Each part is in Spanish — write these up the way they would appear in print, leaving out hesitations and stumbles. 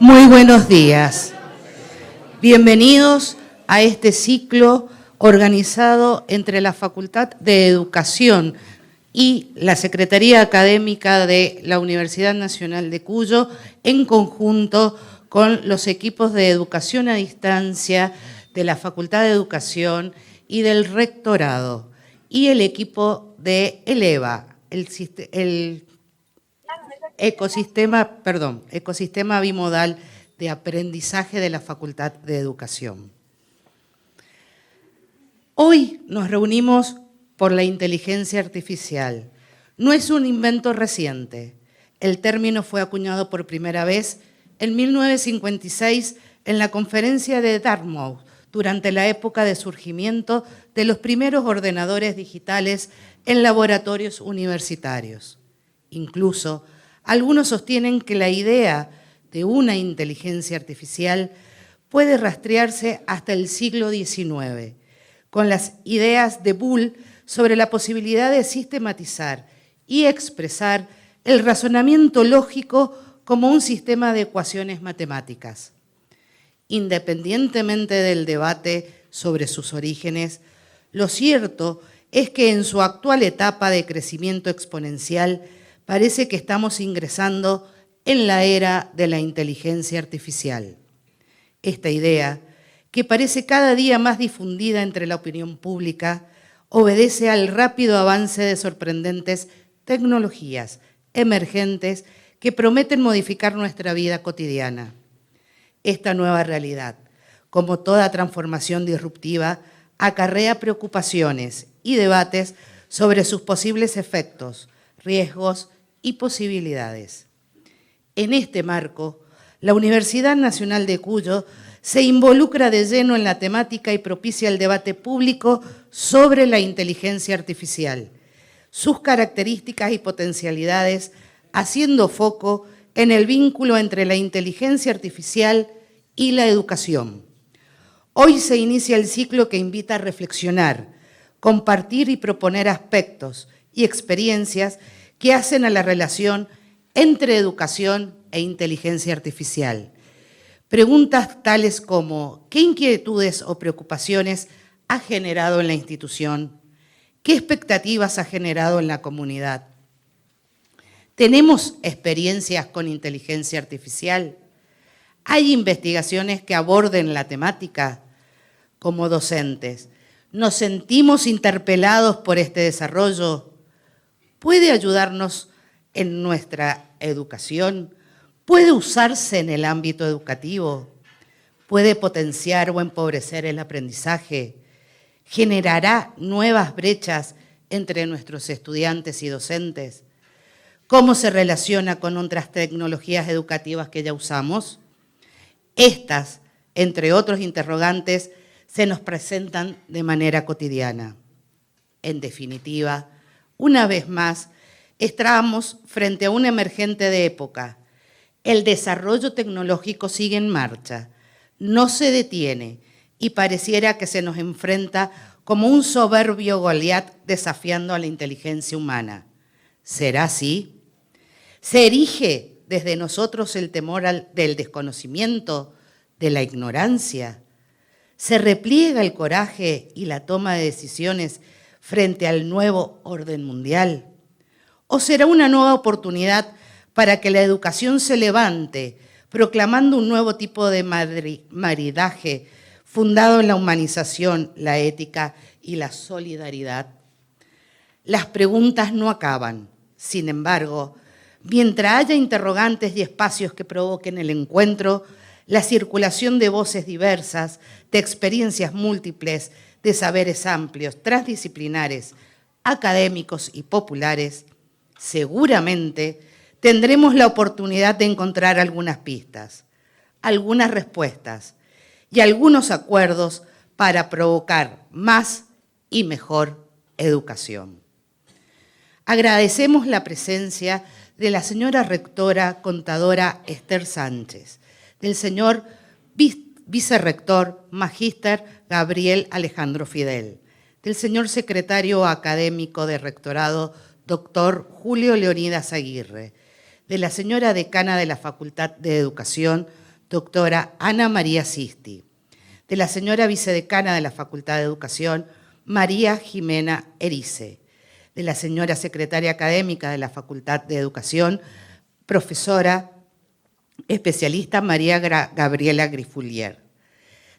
Muy buenos días. Bienvenidos a este ciclo organizado entre la Facultad de Educación y la Secretaría Académica de la Universidad Nacional de Cuyo, en conjunto con los equipos de educación a distancia de la Facultad de Educación y del Rectorado, y el equipo de ELEVA, el ecosistema bimodal de aprendizaje de la Facultad de Educación. Hoy nos reunimos por la inteligencia artificial. No es un invento reciente. El término fue acuñado por primera vez en 1956 en la conferencia de Dartmouth, durante la época de surgimiento de los primeros ordenadores digitales en laboratorios universitarios. Incluso, algunos sostienen que la idea de una inteligencia artificial puede rastrearse hasta el siglo XIX, con las ideas de Boole sobre la posibilidad de sistematizar y expresar el razonamiento lógico como un sistema de ecuaciones matemáticas. Independientemente del debate sobre sus orígenes, lo cierto es que en su actual etapa de crecimiento exponencial parece que estamos ingresando en la era de la inteligencia artificial. Esta idea, que parece cada día más difundida entre la opinión pública, obedece al rápido avance de sorprendentes tecnologías emergentes que prometen modificar nuestra vida cotidiana. Esta nueva realidad, como toda transformación disruptiva, acarrea preocupaciones y debates sobre sus posibles efectos, riesgos y posibilidades. En este marco, la Universidad Nacional de Cuyo se involucra de lleno en la temática y propicia el debate público sobre la inteligencia artificial, sus características y potencialidades, haciendo foco en el vínculo entre la inteligencia artificial y la educación. Hoy se inicia el ciclo que invita a reflexionar, compartir y proponer aspectos y experiencias que hacen a la relación entre educación e inteligencia artificial. Preguntas tales como: ¿qué inquietudes o preocupaciones ha generado en la institución? ¿Qué expectativas ha generado en la comunidad? ¿Tenemos experiencias con inteligencia artificial? ¿Hay investigaciones que aborden la temática? Como docentes, ¿nos sentimos interpelados por este desarrollo? ¿Puede ayudarnos en nuestra educación? ¿Puede usarse en el ámbito educativo? ¿Puede potenciar o empobrecer el aprendizaje? ¿Generará nuevas brechas entre nuestros estudiantes y docentes? ¿Cómo se relaciona con otras tecnologías educativas que ya usamos? Estas, entre otros interrogantes, se nos presentan de manera cotidiana. En definitiva, una vez más, estamos frente a un emergente de época. El desarrollo tecnológico sigue en marcha, no se detiene y pareciera que se nos enfrenta como un soberbio Goliat desafiando a la inteligencia humana. ¿Será así? ¿Se erige desde nosotros el temor del desconocimiento, de la ignorancia? ¿Se repliega el coraje y la toma de decisiones frente al nuevo orden mundial? ¿O será una nueva oportunidad para que la educación se levante, proclamando un nuevo tipo de maridaje fundado en la humanización, la ética y la solidaridad? Las preguntas no acaban. Sin embargo, mientras haya interrogantes y espacios que provoquen el encuentro, la circulación de voces diversas, de experiencias múltiples, de saberes amplios, transdisciplinares, académicos y populares, seguramente tendremos la oportunidad de encontrar algunas pistas, algunas respuestas y algunos acuerdos para provocar más y mejor educación. Agradecemos la presencia de la señora rectora contadora Esther Sánchez, del señor vicerrector magíster Gabriel Alejandro Fidel, del señor secretario académico de rectorado doctor Julio Leonidas Aguirre, de la señora decana de la Facultad de Educación, doctora Ana María Sisti. De la señora vicedecana de la Facultad de Educación, María Jimena Erice. De la señora secretaria académica de la Facultad de Educación, profesora especialista María Gabriela Grifulier.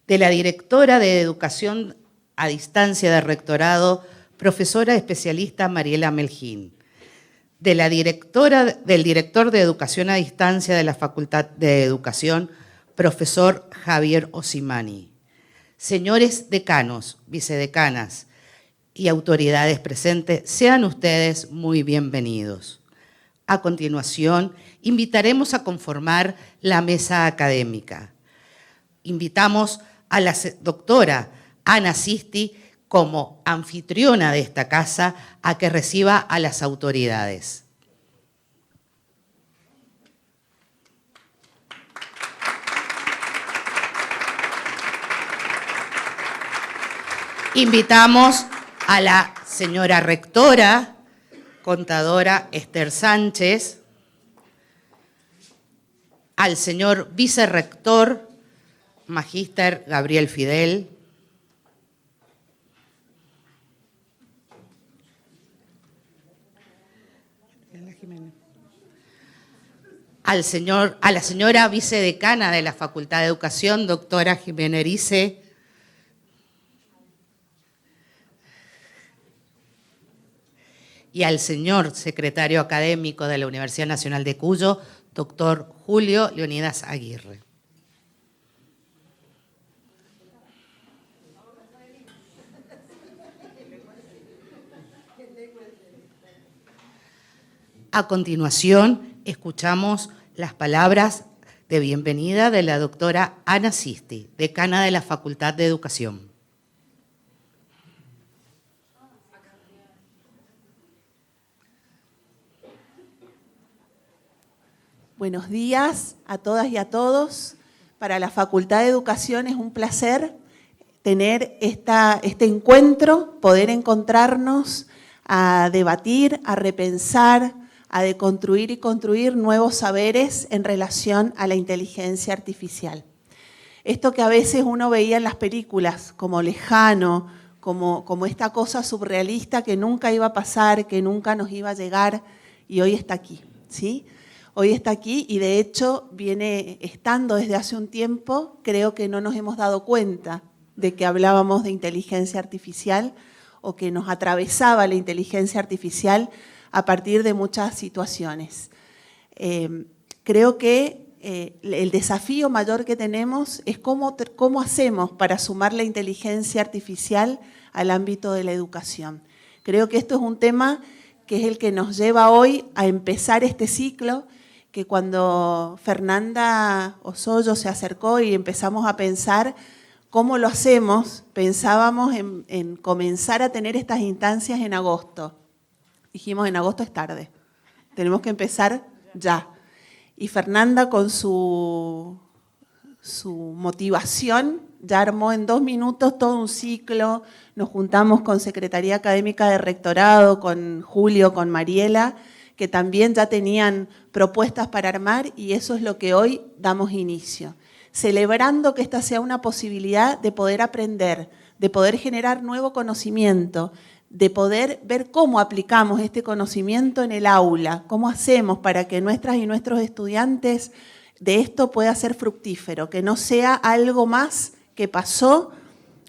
De la directora de Educación a Distancia de Rectorado, profesora especialista Mariela Meljín. Del director de Educación a Distancia de la Facultad de Educación, profesor Javier Osimani. Señores decanos, vicedecanas y autoridades presentes, sean ustedes muy bienvenidos. A continuación, invitaremos a conformar la mesa académica. Invitamos a la doctora Ana Sisti como anfitriona de esta casa a que reciba a las autoridades. Invitamos a la señora rectora, contadora Esther Sánchez, al señor vicerrector, magíster Gabriel Fidel, a la señora vicedecana de la Facultad de Educación, doctora Jimena Erice, y al señor secretario académico de la Universidad Nacional de Cuyo, doctor Julio Leonidas Aguirre. A continuación, escuchamos las palabras de bienvenida de la doctora Ana Sisti, decana de la Facultad de Educación. Buenos días a todas y a todos. Para la Facultad de Educación es un placer tener este encuentro, poder encontrarnos a debatir, a repensar, a deconstruir y construir nuevos saberes en relación a la inteligencia artificial. Esto que a veces uno veía en las películas como lejano, como esta cosa surrealista que nunca iba a pasar, que nunca nos iba a llegar, y hoy está aquí, ¿sí? Hoy está aquí y de hecho viene estando desde hace un tiempo. Creo que no nos hemos dado cuenta de que hablábamos de inteligencia artificial o que nos atravesaba la inteligencia artificial a partir de muchas situaciones. Creo que el desafío mayor que tenemos es cómo hacemos para sumar la inteligencia artificial al ámbito de la educación. Creo que esto es un tema que es el que nos lleva hoy a empezar este ciclo, que cuando Fernanda Osoyo se acercó y empezamos a pensar cómo lo hacemos, pensábamos en comenzar a tener estas instancias en agosto. Dijimos, en agosto es tarde, tenemos que empezar ya. Y Fernanda con su motivación ya armó en 2 minutos todo un ciclo. Nos juntamos con Secretaría Académica de Rectorado, con Julio, con Mariela, que también ya tenían propuestas para armar, y eso es lo que hoy damos inicio. Celebrando que esta sea una posibilidad de poder aprender, de poder generar nuevo conocimiento, de poder ver cómo aplicamos este conocimiento en el aula, cómo hacemos para que nuestras y nuestros estudiantes de esto pueda ser fructífero, que no sea algo más que pasó,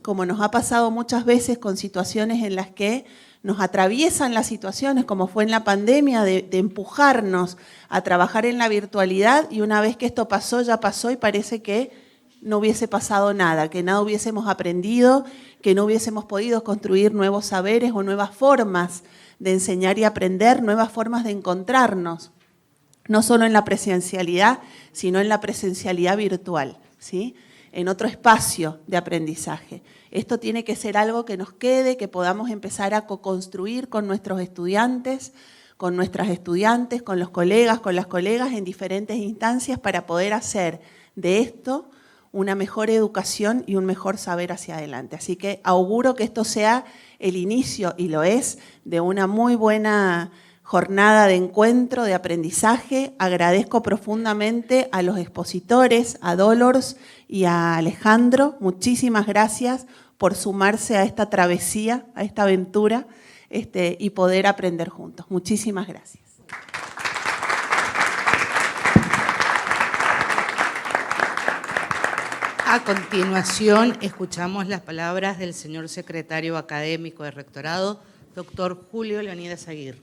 como nos ha pasado muchas veces con situaciones en las que nos atraviesan las situaciones, como fue en la pandemia, de empujarnos a trabajar en la virtualidad, y una vez que esto pasó, ya pasó y parece que no hubiese pasado nada, que nada hubiésemos aprendido, que no hubiésemos podido construir nuevos saberes o nuevas formas de enseñar y aprender, nuevas formas de encontrarnos, no solo en la presencialidad, sino en la presencialidad virtual, ¿sí? En otro espacio de aprendizaje. Esto tiene que ser algo que nos quede, que podamos empezar a co-construir con nuestros estudiantes, con nuestras estudiantes, con los colegas, con las colegas en diferentes instancias para poder hacer de esto una mejor educación y un mejor saber hacia adelante. Así que auguro que esto sea el inicio, y lo es, de una muy buena jornada de encuentro, de aprendizaje. Agradezco profundamente a los expositores, a Dolores y a Alejandro. Muchísimas gracias por sumarse a esta travesía, a esta aventura, y poder aprender juntos. Muchísimas gracias. A continuación, escuchamos las palabras del señor secretario académico de Rectorado, doctor Julio Leonidas Aguirre.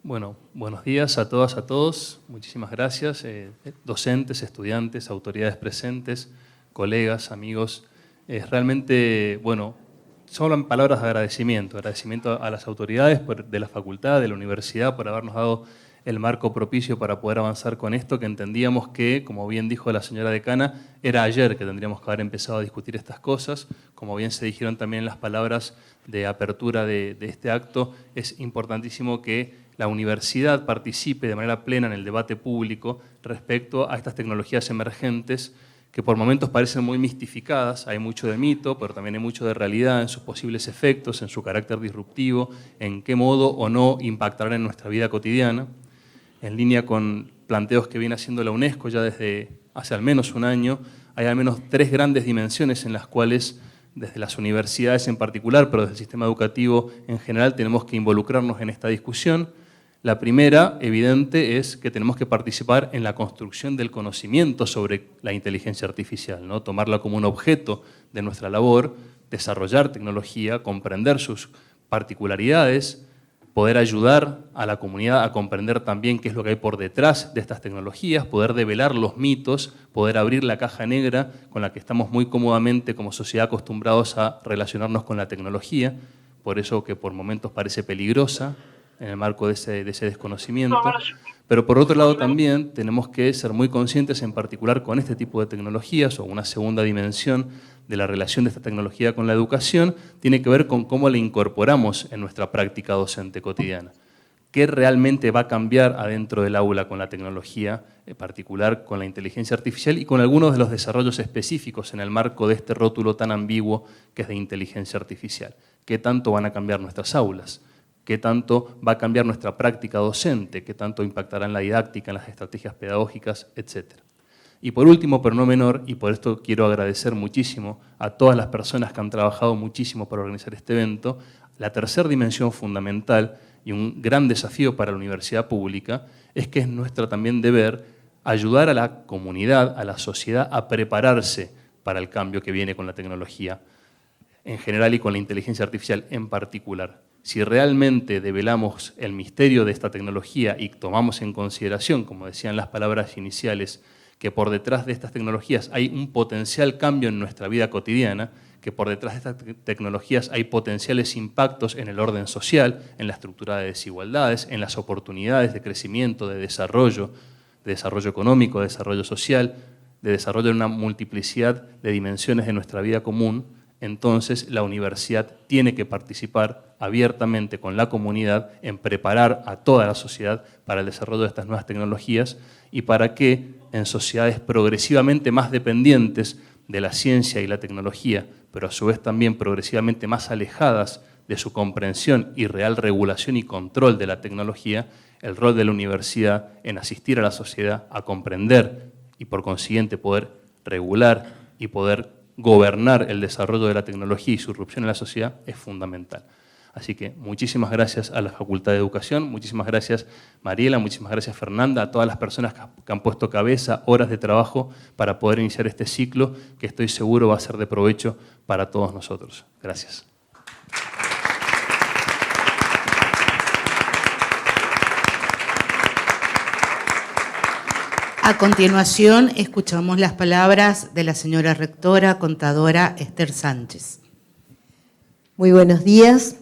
Bueno, buenos días a todas, a todos. Muchísimas gracias, docentes, estudiantes, autoridades presentes, colegas, amigos. Realmente, bueno, son palabras de agradecimiento a las autoridades de la facultad, de la universidad, por habernos dado el marco propicio para poder avanzar con esto, que entendíamos que, como bien dijo la señora decana, era ayer que tendríamos que haber empezado a discutir estas cosas. Como bien se dijeron también las palabras de apertura de este acto, es importantísimo que la universidad participe de manera plena en el debate público respecto a estas tecnologías emergentes que por momentos parecen muy mistificadas. Hay mucho de mito, pero también hay mucho de realidad en sus posibles efectos, en su carácter disruptivo, en qué modo o no impactarán en nuestra vida cotidiana. En línea con planteos que viene haciendo la UNESCO ya desde hace al menos un año, hay al menos 3 grandes dimensiones en las cuales, desde las universidades en particular, pero desde el sistema educativo en general, tenemos que involucrarnos en esta discusión. La primera, evidente, es que tenemos que participar en la construcción del conocimiento sobre la inteligencia artificial, ¿no? Tomarla como un objeto de nuestra labor, desarrollar tecnología, comprender sus particularidades, poder ayudar a la comunidad a comprender también qué es lo que hay por detrás de estas tecnologías, poder develar los mitos, poder abrir la caja negra con la que estamos muy cómodamente como sociedad acostumbrados a relacionarnos con la tecnología, por eso que por momentos parece peligrosa en el marco de ese desconocimiento. Pero por otro lado también tenemos que ser muy conscientes, en particular con este tipo de tecnologías, o una segunda dimensión de la relación de esta tecnología con la educación, tiene que ver con cómo la incorporamos en nuestra práctica docente cotidiana. ¿Qué realmente va a cambiar adentro del aula con la tecnología, en particular con la inteligencia artificial y con algunos de los desarrollos específicos en el marco de este rótulo tan ambiguo que es de inteligencia artificial? ¿Qué tanto van a cambiar nuestras aulas? ¿Qué tanto va a cambiar nuestra práctica docente? ¿Qué tanto impactará en la didáctica, en las estrategias pedagógicas, etcétera? Y por último, pero no menor, y por esto quiero agradecer muchísimo a todas las personas que han trabajado muchísimo para organizar este evento, la tercera dimensión fundamental y un gran desafío para la universidad pública es que es nuestro también deber ayudar a la comunidad, a la sociedad, a prepararse para el cambio que viene con la tecnología en general y con la inteligencia artificial en particular. Si realmente develamos el misterio de esta tecnología y tomamos en consideración, como decían las palabras iniciales, que por detrás de estas tecnologías hay un potencial cambio en nuestra vida cotidiana, que por detrás de estas tecnologías hay potenciales impactos en el orden social, en la estructura de desigualdades, en las oportunidades de crecimiento, de desarrollo económico, de desarrollo social, de desarrollo en una multiplicidad de dimensiones de nuestra vida común, entonces la universidad tiene que participar abiertamente con la comunidad en preparar a toda la sociedad para el desarrollo de estas nuevas tecnologías y para que en sociedades progresivamente más dependientes de la ciencia y la tecnología, pero a su vez también progresivamente más alejadas de su comprensión y real regulación y control de la tecnología, el rol de la universidad en asistir a la sociedad a comprender y por consiguiente poder regular y poder gobernar el desarrollo de la tecnología y su irrupción en la sociedad es fundamental. Así que muchísimas gracias a la Facultad de Educación, muchísimas gracias Mariela, muchísimas gracias Fernanda, a todas las personas que han puesto cabeza, horas de trabajo para poder iniciar este ciclo que estoy seguro va a ser de provecho para todos nosotros. Gracias. A continuación, escuchamos las palabras de la señora rectora, contadora Esther Sánchez. Muy buenos días.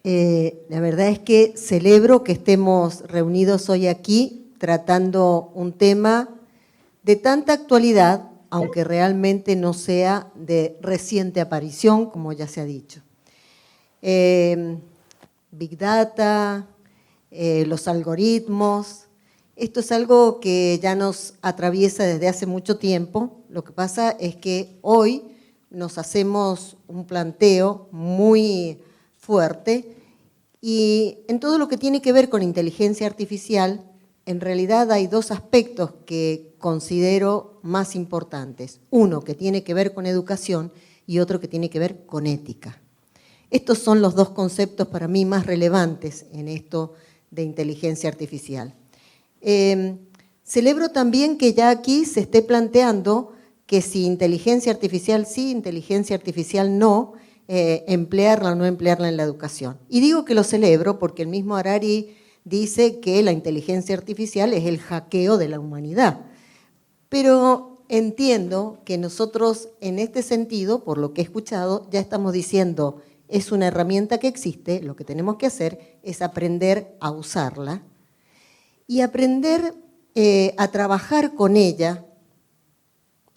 La verdad es que celebro que estemos reunidos hoy aquí tratando un tema de tanta actualidad, aunque realmente no sea de reciente aparición, como ya se ha dicho. Big Data, los algoritmos, esto es algo que ya nos atraviesa desde hace mucho tiempo. Lo que pasa es que hoy nos hacemos un planteo muy fuerte Y en todo lo que tiene que ver con inteligencia artificial, en realidad hay dos aspectos que considero más importantes. Uno que tiene que ver con educación y otro que tiene que ver con ética. Estos son los dos conceptos para mí más relevantes en esto de inteligencia artificial. Celebro también que ya aquí se esté planteando que si inteligencia artificial sí, inteligencia artificial no, emplearla o no emplearla en la educación. Y digo que lo celebro porque el mismo Harari dice que la inteligencia artificial es el hackeo de la humanidad. Pero entiendo que nosotros en este sentido, por lo que he escuchado, ya estamos diciendo es una herramienta que existe, lo que tenemos que hacer es aprender a usarla y aprender a trabajar con ella,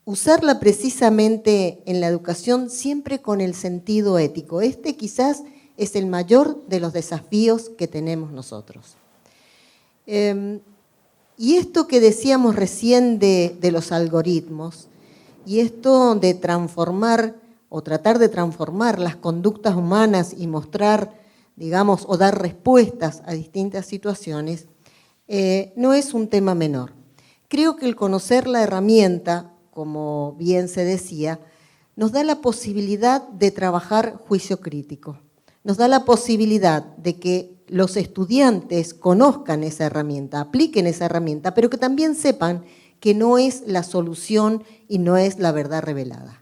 usarla precisamente en la educación siempre con el sentido ético. Este quizás es el mayor de los desafíos que tenemos nosotros. Y esto que decíamos recién de los algoritmos, y esto de transformar o tratar de transformar las conductas humanas y mostrar, digamos, o dar respuestas a distintas situaciones, no es un tema menor. Creo que el conocer la herramienta, como bien se decía, nos da la posibilidad de trabajar juicio crítico, nos da la posibilidad de que los estudiantes conozcan esa herramienta, apliquen esa herramienta, pero que también sepan que no es la solución y no es la verdad revelada.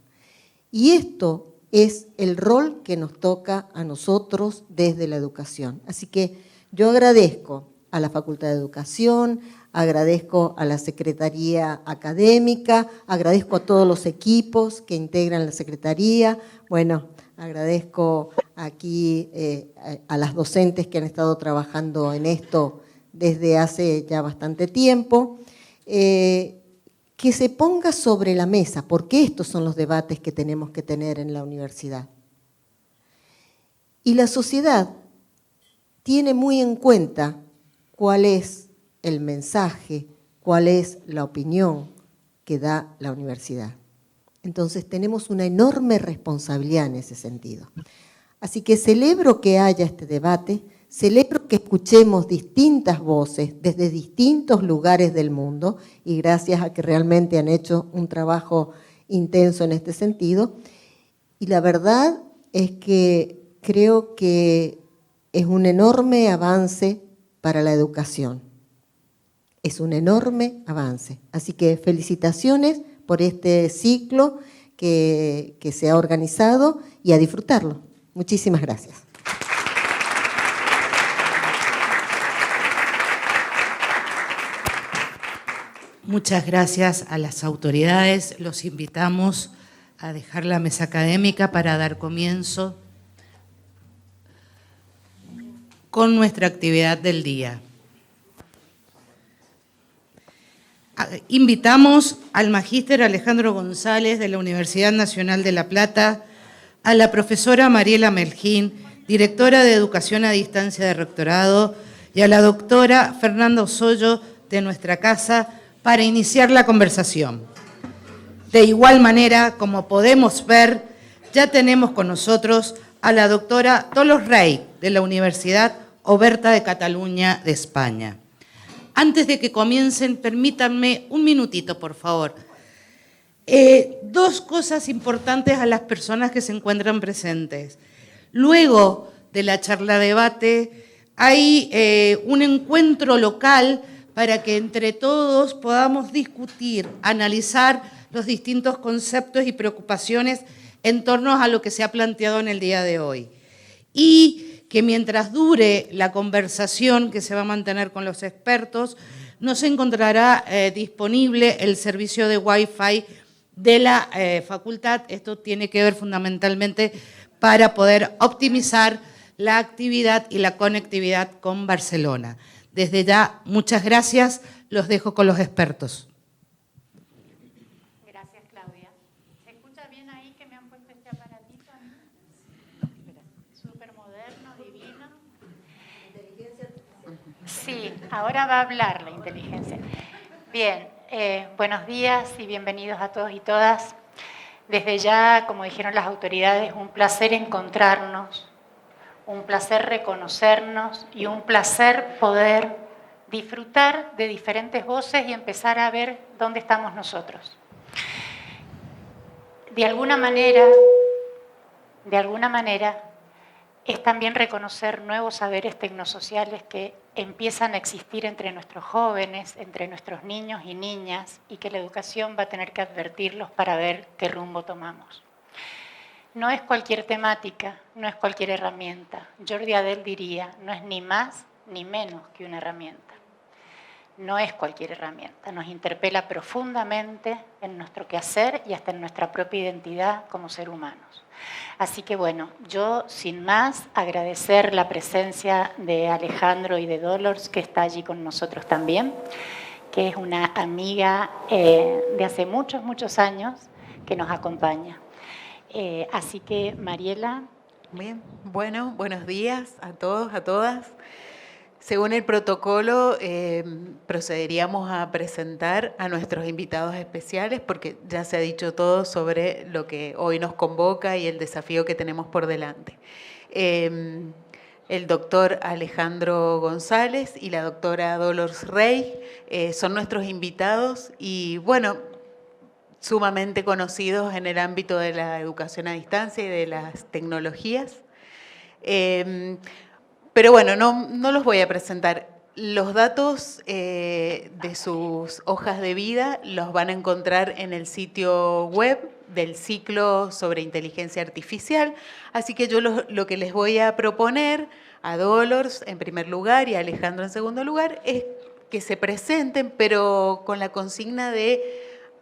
Y esto es el rol que nos toca a nosotros desde la educación. Así que yo agradezco a la Facultad de Educación, agradezco a la Secretaría Académica, agradezco a todos los equipos que integran la Secretaría, bueno, agradezco aquí a las docentes que han estado trabajando en esto desde hace ya bastante tiempo, que se ponga sobre la mesa, porque estos son los debates que tenemos que tener en la universidad. Y la sociedad tiene muy en cuenta cuál es el mensaje, cuál es la opinión que da la universidad. Entonces tenemos una enorme responsabilidad en ese sentido. Así que celebro que haya este debate, celebro que escuchemos distintas voces desde distintos lugares del mundo y gracias a que realmente han hecho un trabajo intenso en este sentido. Y la verdad es que creo que es un enorme avance para la educación. Es un enorme avance. Así que felicitaciones por este ciclo que se ha organizado y a disfrutarlo. Muchísimas gracias. Muchas gracias a las autoridades. Los invitamos a dejar la mesa académica para dar comienzo con nuestra actividad del día. Invitamos al magíster Alejandro González de la Universidad Nacional de La Plata, a la profesora Mariela Meljín, directora de Educación a Distancia de Rectorado, y a la doctora Fernanda Osoyo de nuestra casa para iniciar la conversación. De igual manera, como podemos ver, ya tenemos con nosotros a la doctora Dolors Rey de la Universidad Oberta de Cataluña de España. Antes de que comiencen, permítanme un minutito, por favor. Dos cosas importantes a las personas que se encuentran presentes. Luego de la charla-debate hay un encuentro local para que entre todos podamos discutir, analizar los distintos conceptos y preocupaciones en torno a lo que se ha planteado en el día de hoy. Y que mientras dure la conversación que se va a mantener con los expertos, no se encontrará disponible el servicio de Wi-Fi de la facultad. Esto tiene que ver fundamentalmente para poder optimizar la actividad y la conectividad con Barcelona. Desde ya, muchas gracias. Los dejo con los expertos. Gracias, Claudia. ¿Se escucha bien ahí que me han puesto este aparatito? Súper moderno, divino. Sí, ahora va a hablar la inteligencia. Bien, buenos días y bienvenidos a todos y todas. Desde ya, como dijeron las autoridades, un placer encontrarnos un placer reconocernos y un placer poder disfrutar de diferentes voces y empezar a ver dónde estamos nosotros. De alguna manera, es también reconocer nuevos saberes tecnosociales que empiezan a existir entre nuestros jóvenes, entre nuestros niños y niñas, y que la educación va a tener que advertirlos para ver qué rumbo tomamos. No es cualquier temática, no es cualquier herramienta. Jordi Adel diría, no es ni más ni menos que una herramienta. No es cualquier herramienta, nos interpela profundamente en nuestro quehacer y hasta en nuestra propia identidad como ser humanos. Así que bueno, yo sin más agradecer la presencia de Alejandro y de Dolors, que está allí con nosotros también, que es una amiga de hace muchos, muchos años que nos acompaña. Así que, Mariela. Bien, bueno, buenos días a todos, a todas. Según el protocolo, procederíamos a presentar a nuestros invitados especiales porque ya se ha dicho todo sobre lo que hoy nos convoca y el desafío que tenemos por delante. El doctor Alejandro González y la doctora Dolors Rey son nuestros invitados y, bueno, sumamente conocidos en el ámbito de la educación a distancia y de las tecnologías. Pero bueno, no los voy a presentar. Los datos de sus hojas de vida los van a encontrar en el sitio web del ciclo sobre inteligencia artificial. Así que yo lo que les voy a proponer a Dolors en primer lugar y a Alejandro en segundo lugar es que se presenten, pero con la consigna de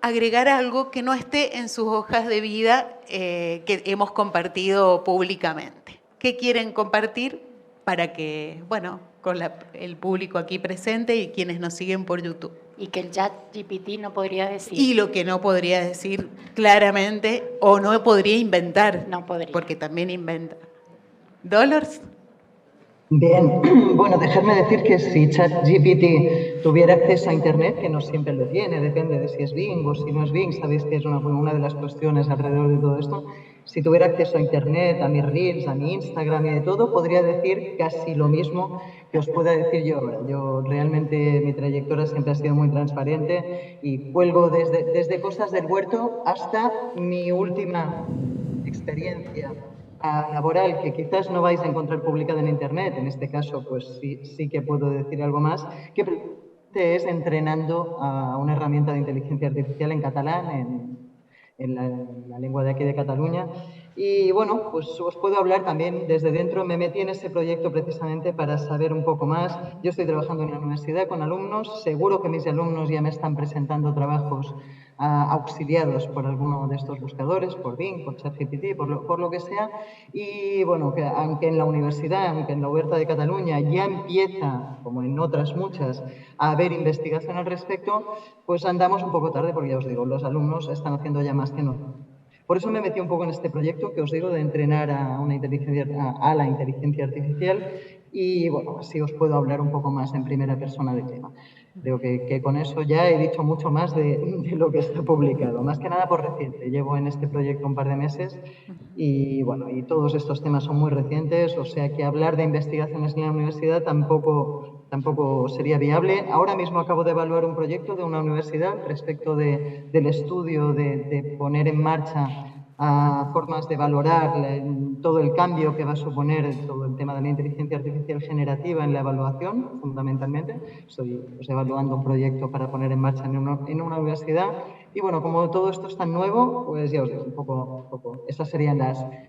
agregar algo que no esté en sus hojas de vida que hemos compartido públicamente. ¿Qué quieren compartir? Para que, bueno, con el público aquí presente y quienes nos siguen por YouTube. Y que el ChatGPT no podría decir. Y lo que no podría decir claramente o no podría inventar. No podría. Porque también inventa. ¿Dolors? Bien, bueno, dejarme decir que si ChatGPT tuviera acceso a Internet, que no siempre lo tiene, depende de si es Bing o si no es Bing, sabéis que es una de las cuestiones alrededor de todo esto, si tuviera acceso a Internet, a mis Reels, a mi Instagram y de todo, podría decir casi lo mismo que os pueda decir yo ahora. Yo realmente, mi trayectoria siempre ha sido muy transparente y cuelgo desde cosas del huerto hasta mi última experiencia laboral, que quizás no vais a encontrar publicada en Internet, en este caso pues sí que puedo decir algo más, que es entrenando a una herramienta de inteligencia artificial en catalán, en la lengua de aquí de Cataluña. Y bueno, pues os puedo hablar también desde dentro. Me metí en ese proyecto precisamente para saber un poco más. Yo estoy trabajando en la universidad con alumnos. Seguro que mis alumnos ya me están presentando trabajos auxiliados por alguno de estos buscadores, por Bing, por ChatGPT, por lo que sea. Y bueno, que aunque en la universidad, aunque en la Huerta de Cataluña ya empieza, como en otras muchas, a haber investigación al respecto, pues andamos un poco tarde porque ya os digo, los alumnos están haciendo ya más que nosotros. Por eso me metí un poco en este proyecto que os digo de entrenar a la inteligencia artificial y bueno, así os puedo hablar un poco más en primera persona del tema. Creo que con eso ya he dicho mucho más de lo que está publicado, más que nada por reciente. Llevo en este proyecto un par de meses y bueno, y todos estos temas son muy recientes, o sea que hablar de investigaciones en la universidad tampoco sería viable. Ahora mismo acabo de evaluar un proyecto de una universidad respecto del estudio de poner en marcha formas de valorar todo el cambio que va a suponer todo el tema de la inteligencia artificial generativa en la evaluación, fundamentalmente. Estoy evaluando un proyecto para poner en marcha en una universidad. Y bueno, como todo esto es tan nuevo, pues ya os digo, un poco esas serían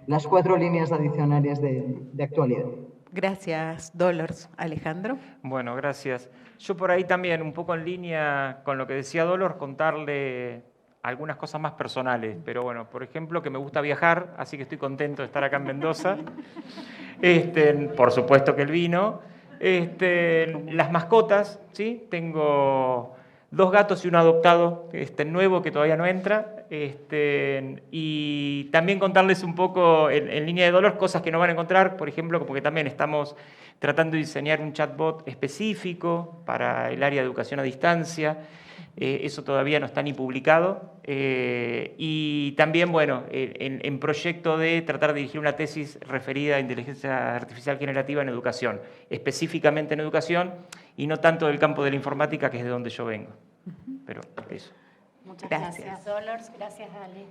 las 4 líneas adicionales de actualidad. Gracias, Dolors. Alejandro. Bueno, gracias. Yo por ahí también, un poco en línea con lo que decía Dolors, contarle algunas cosas más personales. Pero bueno, por ejemplo, que me gusta viajar, así que estoy contento de estar acá en Mendoza. Por supuesto que el vino. Las mascotas, ¿sí? Tengo 2 gatos y un adoptado nuevo que todavía no entra. Y también contarles un poco en línea de Dolors cosas que no van a encontrar, por ejemplo, porque también estamos tratando de diseñar un chatbot específico para el área de educación a distancia. Eso todavía no está ni publicado. Y también, bueno, en proyecto de tratar de dirigir una tesis referida a inteligencia artificial generativa en educación, específicamente en educación y no tanto del campo de la informática, que es de donde yo vengo. Pero eso. Muchas gracias, Dolores. Gracias, Ale.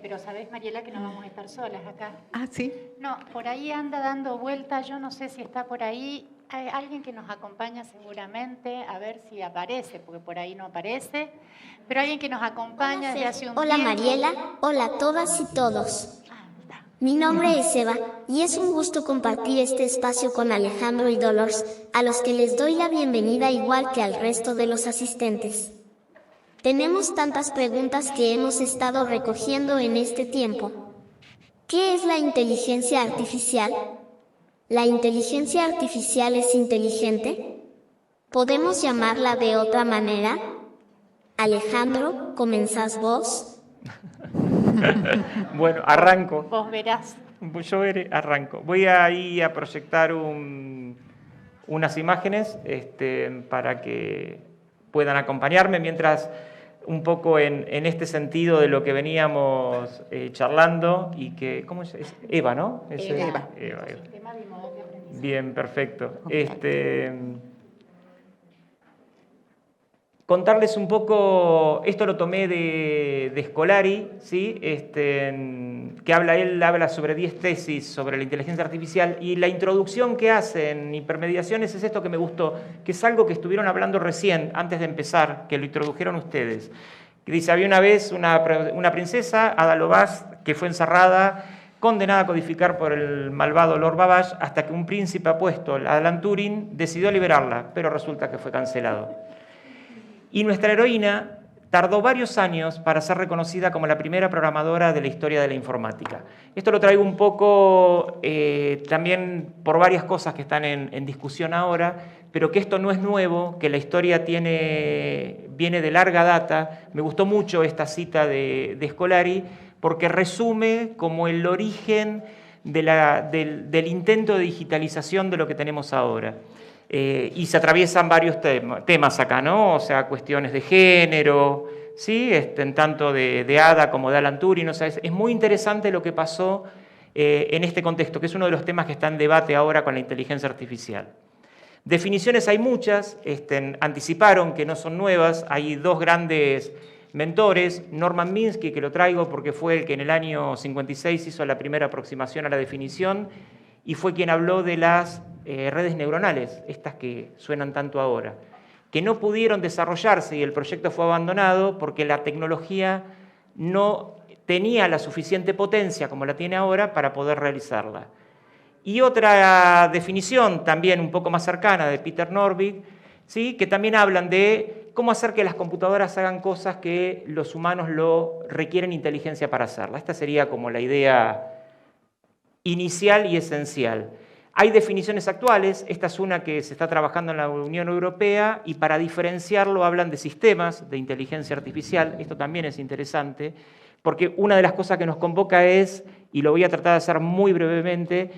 Pero sabés, Mariela, que no vamos a estar solas acá. Ah, ¿sí? No, por ahí anda dando vueltas, yo no sé si está por ahí. Hay alguien que nos acompaña seguramente, a ver si aparece, porque por ahí no aparece. Pero alguien que nos acompaña desde hace un tiempo. Hola Mariela, hola a todas y todos. Mi nombre es Eva, y es un gusto compartir este espacio con Alejandro y Dolores, a los que les doy la bienvenida igual que al resto de los asistentes. Tenemos tantas preguntas que hemos estado recogiendo en este tiempo. ¿Qué es la inteligencia artificial? ¿La inteligencia artificial es inteligente? ¿Podemos llamarla de otra manera? Alejandro, ¿comenzás vos? Bueno, arranco. Vos verás. Yo arranco. Voy a ir a proyectar unas imágenes para que puedan acompañarme mientras un poco en este sentido de lo que veníamos charlando y que, ¿cómo es? Eva, ¿no? Eva. Bien, perfecto. Contarles un poco, esto lo tomé de Scolari, ¿sí? Él habla sobre 10 tesis sobre la inteligencia artificial y la introducción que hace en Hipermediaciones es esto que me gustó, que es algo que estuvieron hablando recién, antes de empezar, que lo introdujeron ustedes. Que dice, había una vez una princesa, Ada Lovelace, que fue encerrada, condenada a codificar por el malvado Lord Babbage, hasta que un príncipe apuesto, Alan Turing, decidió liberarla, pero resulta que fue cancelado. Y nuestra heroína tardó varios años para ser reconocida como la primera programadora de la historia de la informática. Esto lo traigo un poco también por varias cosas que están en discusión ahora, pero que esto no es nuevo, que la historia viene de larga data. Me gustó mucho esta cita de Scolari, porque resume como el origen del intento de digitalización de lo que tenemos ahora. Y se atraviesan varios temas acá, ¿no? O sea, cuestiones de género, ¿sí? Tanto de Ada como de Alan Turing. O sea, es muy interesante lo que pasó en este contexto, que es uno de los temas que está en debate ahora con la inteligencia artificial. Definiciones hay muchas, anticiparon que no son nuevas, hay dos grandes mentores, Norman Minsky, que lo traigo porque fue el que en el año 56 hizo la primera aproximación a la definición y fue quien habló de las redes neuronales, estas que suenan tanto ahora, que no pudieron desarrollarse y el proyecto fue abandonado porque la tecnología no tenía la suficiente potencia como la tiene ahora para poder realizarla. Y otra definición también un poco más cercana de Peter Norvig, ¿sí? Que también hablan de cómo hacer que las computadoras hagan cosas que los humanos requieren inteligencia para hacerla. Esta sería como la idea inicial y esencial. Hay definiciones actuales, esta es una que se está trabajando en la Unión Europea y para diferenciarlo hablan de sistemas de inteligencia artificial. Esto también es interesante porque una de las cosas que nos convoca es, y lo voy a tratar de hacer muy brevemente,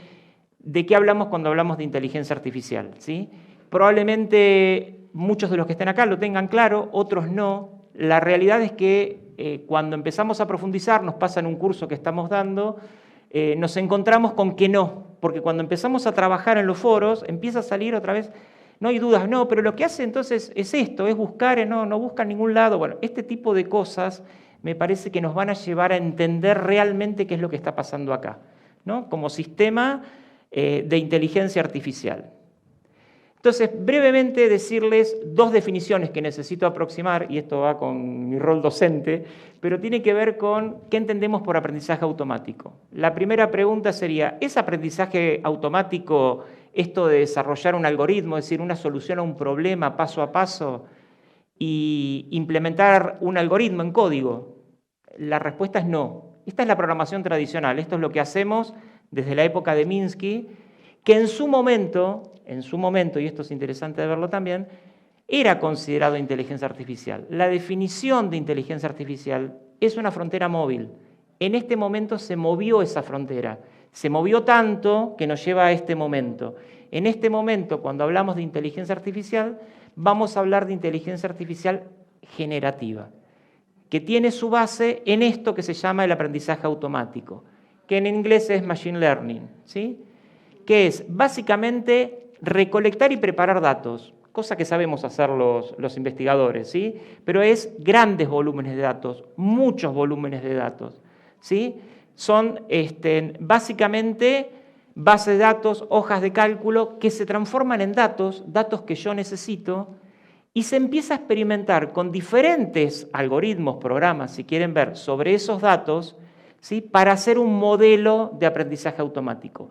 ¿de qué hablamos cuando hablamos de inteligencia artificial? ¿Sí? Probablemente muchos de los que estén acá lo tengan claro, otros no. La realidad es que cuando empezamos a profundizar, nos pasa en un curso que estamos dando, nos encontramos con que no, porque cuando empezamos a trabajar en los foros, empieza a salir otra vez, no hay dudas, no, pero lo que hace entonces es esto, es buscar, no busca en ningún lado. Bueno, este tipo de cosas me parece que nos van a llevar a entender realmente qué es lo que está pasando acá, ¿no? Como sistema de inteligencia artificial. Entonces, brevemente decirles dos definiciones que necesito aproximar, y esto va con mi rol docente, pero tiene que ver con qué entendemos por aprendizaje automático. La primera pregunta sería, ¿es aprendizaje automático esto de desarrollar un algoritmo, es decir, una solución a un problema paso a paso y implementar un algoritmo en código? La respuesta es no. Esta es la programación tradicional, esto es lo que hacemos desde la época de Minsky, que en su momento, y esto es interesante de verlo también, era considerado inteligencia artificial. La definición de inteligencia artificial es una frontera móvil. En este momento se movió esa frontera. se movió tanto que nos lleva a este momento. En este momento, cuando hablamos de inteligencia artificial, vamos a hablar de inteligencia artificial generativa, que tiene su base en esto que se llama el aprendizaje automático, que en inglés es machine learning, ¿sí? Que es básicamente recolectar y preparar datos, cosa que sabemos hacer los investigadores, ¿sí? Pero es grandes volúmenes de datos, muchos volúmenes de datos, ¿sí? Son básicamente bases de datos, hojas de cálculo que se transforman en datos que yo necesito, y se empieza a experimentar con diferentes algoritmos, programas, si quieren ver, sobre esos datos, ¿sí? Para hacer un modelo de aprendizaje automático.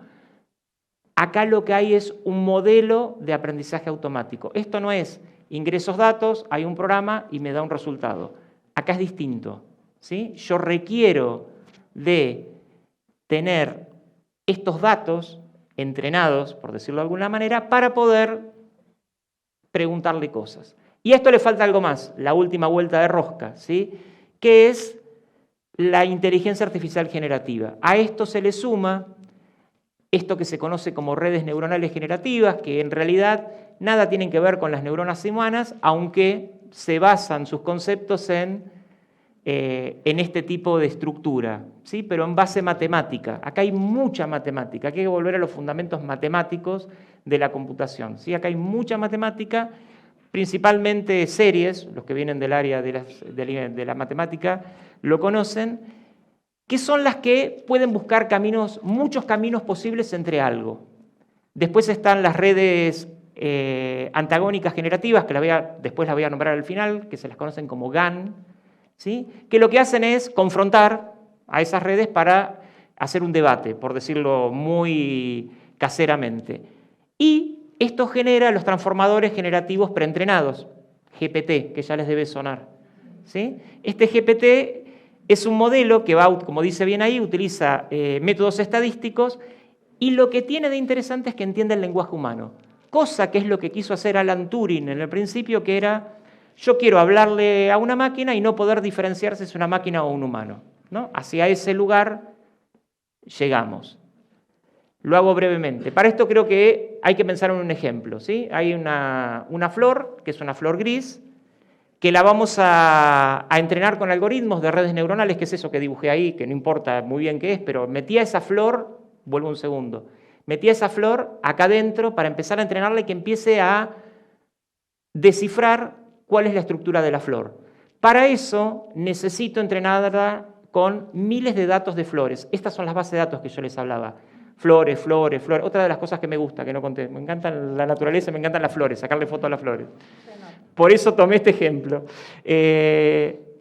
Acá lo que hay es un modelo de aprendizaje automático. Esto no es ingresos datos, hay un programa y me da un resultado. Acá es distinto, ¿sí? Yo requiero de tener estos datos entrenados, por decirlo de alguna manera, para poder preguntarle cosas. Y a esto le falta algo más, la última vuelta de rosca, ¿sí? Que es la inteligencia artificial generativa. A esto se le suma esto que se conoce como redes neuronales generativas, que en realidad nada tienen que ver con las neuronas humanas, aunque se basan sus conceptos en este tipo de estructura, ¿sí? Pero en base matemática. Acá hay mucha matemática, aquí hay que volver a los fundamentos matemáticos de la computación, ¿sí? Acá hay mucha matemática, principalmente series, los que vienen del área de la matemática lo conocen, que son las que pueden buscar caminos, muchos caminos posibles entre algo. Después están las redes antagónicas generativas, que después las voy a nombrar al final, que se las conocen como GAN, ¿sí? Que lo que hacen es confrontar a esas redes para hacer un debate, por decirlo muy caseramente. Y esto genera los transformadores generativos preentrenados, GPT, que ya les debe sonar, ¿sí? Este GPT es un modelo que va, como dice bien ahí, utiliza métodos estadísticos, y lo que tiene de interesante es que entiende el lenguaje humano, cosa que es lo que quiso hacer Alan Turing en el principio, que era, yo quiero hablarle a una máquina y no poder diferenciar si es una máquina o un humano, ¿no? Hacia ese lugar llegamos. Lo hago brevemente. Para esto creo que hay que pensar en un ejemplo, ¿sí? Hay una flor, que es una flor gris, que la vamos a entrenar con algoritmos de redes neuronales, que es eso que dibujé ahí, que no importa muy bien qué es, pero metí a esa flor, vuelvo un segundo, metí a esa flor acá adentro para empezar a entrenarla y que empiece a descifrar cuál es la estructura de la flor. Para eso necesito entrenarla con miles de datos de flores. Estas son las bases de datos que yo les hablaba. Flores, flores, flores. Otra de las cosas que me gusta, que no conté, me encanta la naturaleza, me encantan las flores, sacarle foto a las flores. Por eso tomé este ejemplo.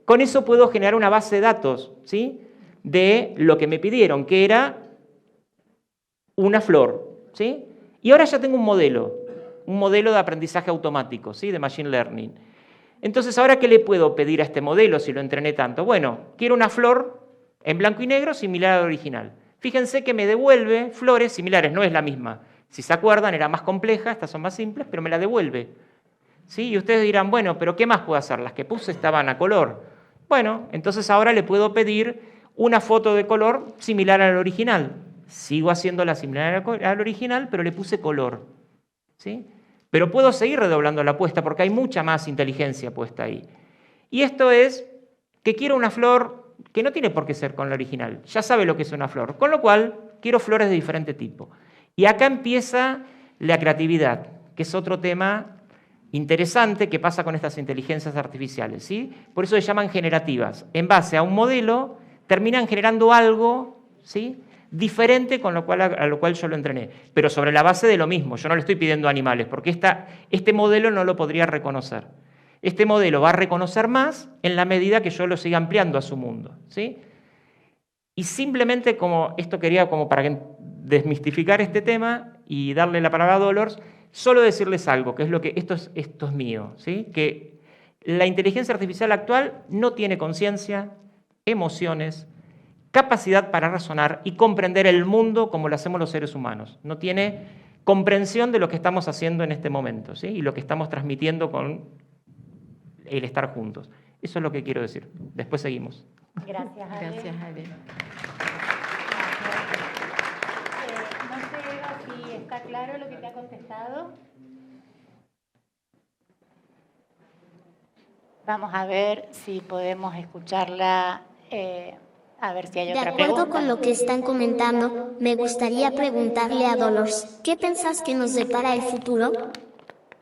Con eso puedo generar una base de datos, ¿sí? De lo que me pidieron, que era una flor, ¿sí? Y ahora ya tengo un modelo de aprendizaje automático, ¿sí? De machine learning. Entonces, ¿ahora qué le puedo pedir a este modelo si lo entrené tanto? Bueno, quiero una flor en blanco y negro similar al original. Fíjense que me devuelve flores similares, no es la misma. Si se acuerdan, era más compleja, estas son más simples, pero me la devuelve. ¿Sí? Y ustedes dirán, bueno, ¿pero qué más puedo hacer? Las que puse estaban a color. Bueno, entonces ahora le puedo pedir una foto de color similar al original. Sigo haciéndola similar al original, pero le puse color, ¿sí? Pero puedo seguir redoblando la apuesta porque hay mucha más inteligencia puesta ahí. Y esto es que quiero una flor que no tiene por qué ser con la original. Ya sabe lo que es una flor. Con lo cual, quiero flores de diferente tipo. Y acá empieza la creatividad, que es otro tema interesante que pasa con estas inteligencias artificiales, ¿sí? Por eso se llaman generativas. En base a un modelo, terminan generando algo, ¿sí? Diferente a lo cual yo lo entrené, pero sobre la base de lo mismo. Yo no le estoy pidiendo animales, porque este modelo no lo podría reconocer. Este modelo va a reconocer más en la medida que yo lo siga ampliando a su mundo, ¿sí? Y simplemente, como para desmistificar este tema y darle la palabra a Dolores, solo decirles algo, que es lo que esto es mío, ¿sí? Que la inteligencia artificial actual no tiene conciencia, emociones, capacidad para razonar y comprender el mundo como lo hacemos los seres humanos. No tiene comprensión de lo que estamos haciendo en este momento, ¿sí? Y lo que estamos transmitiendo con el estar juntos. Eso es lo que quiero decir. Después seguimos. Gracias, Ale. Gracias, Ale. ¿Está claro lo que te ha contestado? Vamos a ver si podemos escucharla, a ver si hay otra pregunta. De acuerdo con lo que están comentando, me gustaría preguntarle a Dolores, ¿qué pensás que nos depara el futuro?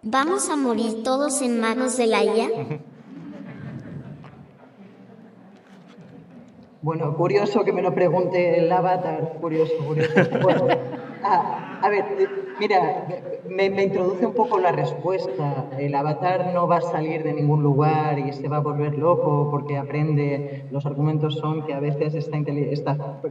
¿Vamos a morir todos en manos de la IA? Bueno, curioso que me lo pregunte el avatar, curioso. Bueno, a ver, mira, me introduce un poco la respuesta. El avatar no va a salir de ningún lugar y se va a volver loco porque aprende. Los argumentos son que a veces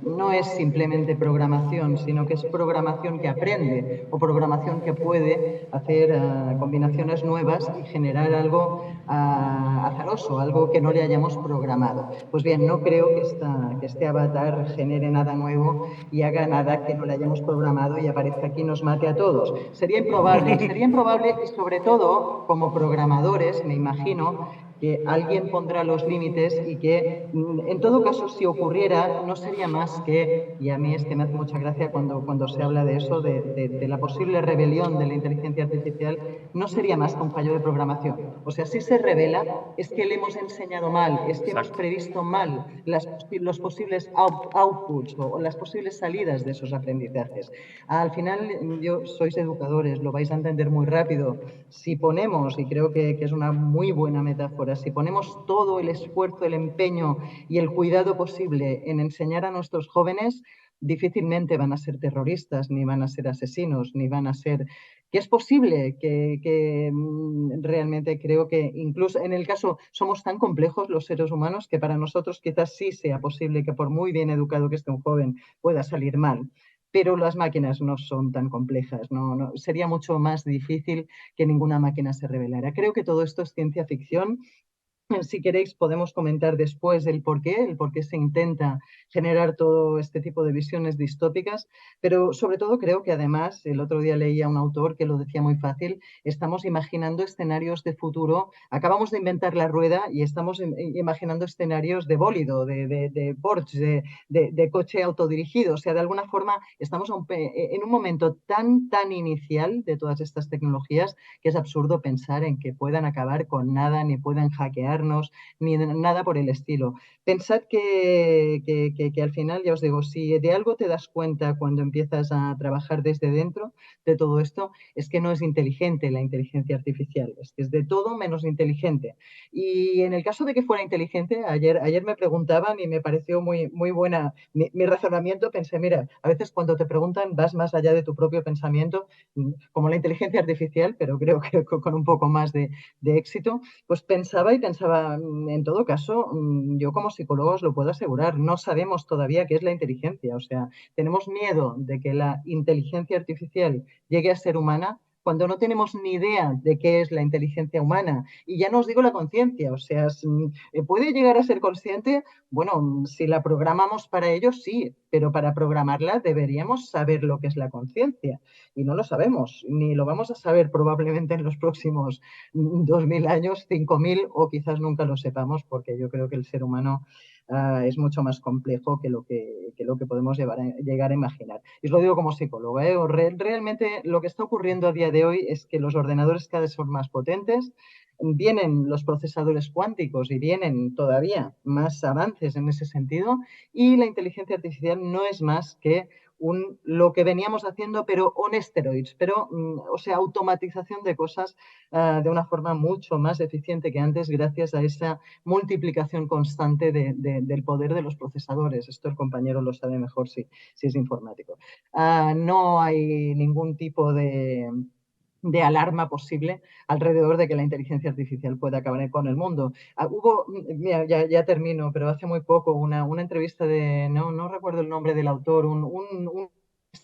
no es simplemente programación, sino que es programación que aprende o programación que puede hacer combinaciones nuevas y generar algo azaroso, algo que no le hayamos programado. Pues bien, no creo que este avatar genere nada nuevo y haga nada que no le hayamos programado y aparezca aquí y nos mate a todos. Sería improbable y sobre todo, como programadores, me imagino que alguien pondrá los límites y que, en todo caso, si ocurriera, no sería más que, y a mí es que me hace mucha gracia cuando se habla de eso, de la posible rebelión de la inteligencia artificial, no sería más que un fallo de programación. O sea, si se revela, es que le hemos enseñado mal, es que hemos previsto mal los posibles outputs o las posibles salidas de esos aprendizajes. Al final, sois educadores, lo vais a entender muy rápido. Si ponemos, y creo que es una muy buena metáfora, si ponemos todo el esfuerzo, el empeño y el cuidado posible en enseñar a nuestros jóvenes, difícilmente van a ser terroristas, ni van a ser asesinos, ni van a ser... Que es posible que realmente creo que incluso en el caso somos tan complejos los seres humanos que para nosotros quizás sí sea posible que por muy bien educado que esté un joven pueda salir mal. Pero las máquinas no son tan complejas, sería mucho más difícil que ninguna máquina se revelara. Creo que todo esto es ciencia ficción. Si queréis podemos comentar después el por qué se intenta generar todo este tipo de visiones distópicas, pero sobre todo creo que además, el otro día leía a un autor que lo decía muy fácil, estamos imaginando escenarios de futuro, acabamos de inventar la rueda y estamos imaginando escenarios de bólido, de Porsche, de coche autodirigido, o sea, de alguna forma estamos en un momento tan inicial de todas estas tecnologías que es absurdo pensar en que puedan acabar con nada ni puedan hackear ni nada por el estilo. Pensad que al final, ya os digo, si de algo te das cuenta cuando empiezas a trabajar desde dentro de todo esto, es que no es inteligente la inteligencia artificial, es que es de todo menos inteligente. Y en el caso de que fuera inteligente, ayer me preguntaban y me pareció muy buena mi razonamiento, pensé, mira, a veces cuando te preguntan vas más allá de tu propio pensamiento, como la inteligencia artificial, pero creo que con un poco más de éxito, pues pensaba, en todo caso, yo como psicólogo os lo puedo asegurar, no sabemos todavía qué es la inteligencia. O sea, tenemos miedo de que la inteligencia artificial llegue a ser humana cuando no tenemos ni idea de qué es la inteligencia humana. Y ya no os digo la conciencia, o sea, ¿puede llegar a ser consciente? Bueno, si la programamos para ello, sí, pero para programarla deberíamos saber lo que es la conciencia. Y no lo sabemos, ni lo vamos a saber probablemente en los próximos 2000 años, 5000 o quizás nunca lo sepamos, porque yo creo que el ser humano es mucho más complejo que lo que podemos llegar a imaginar. Y os lo digo como psicólogo, realmente lo que está ocurriendo a día de hoy es que los ordenadores cada vez son más potentes, vienen los procesadores cuánticos y vienen todavía más avances en ese sentido, y la inteligencia artificial no es más que lo que veníamos haciendo, pero on steroids, o sea, automatización de cosas de una forma mucho más eficiente que antes gracias a esa multiplicación constante del poder de los procesadores. Esto el compañero lo sabe mejor si es informático. No hay ningún tipo de alarma posible alrededor de que la inteligencia artificial pueda acabar con el mundo. Mira, ya termino, pero hace muy poco una entrevista no recuerdo el nombre del autor, un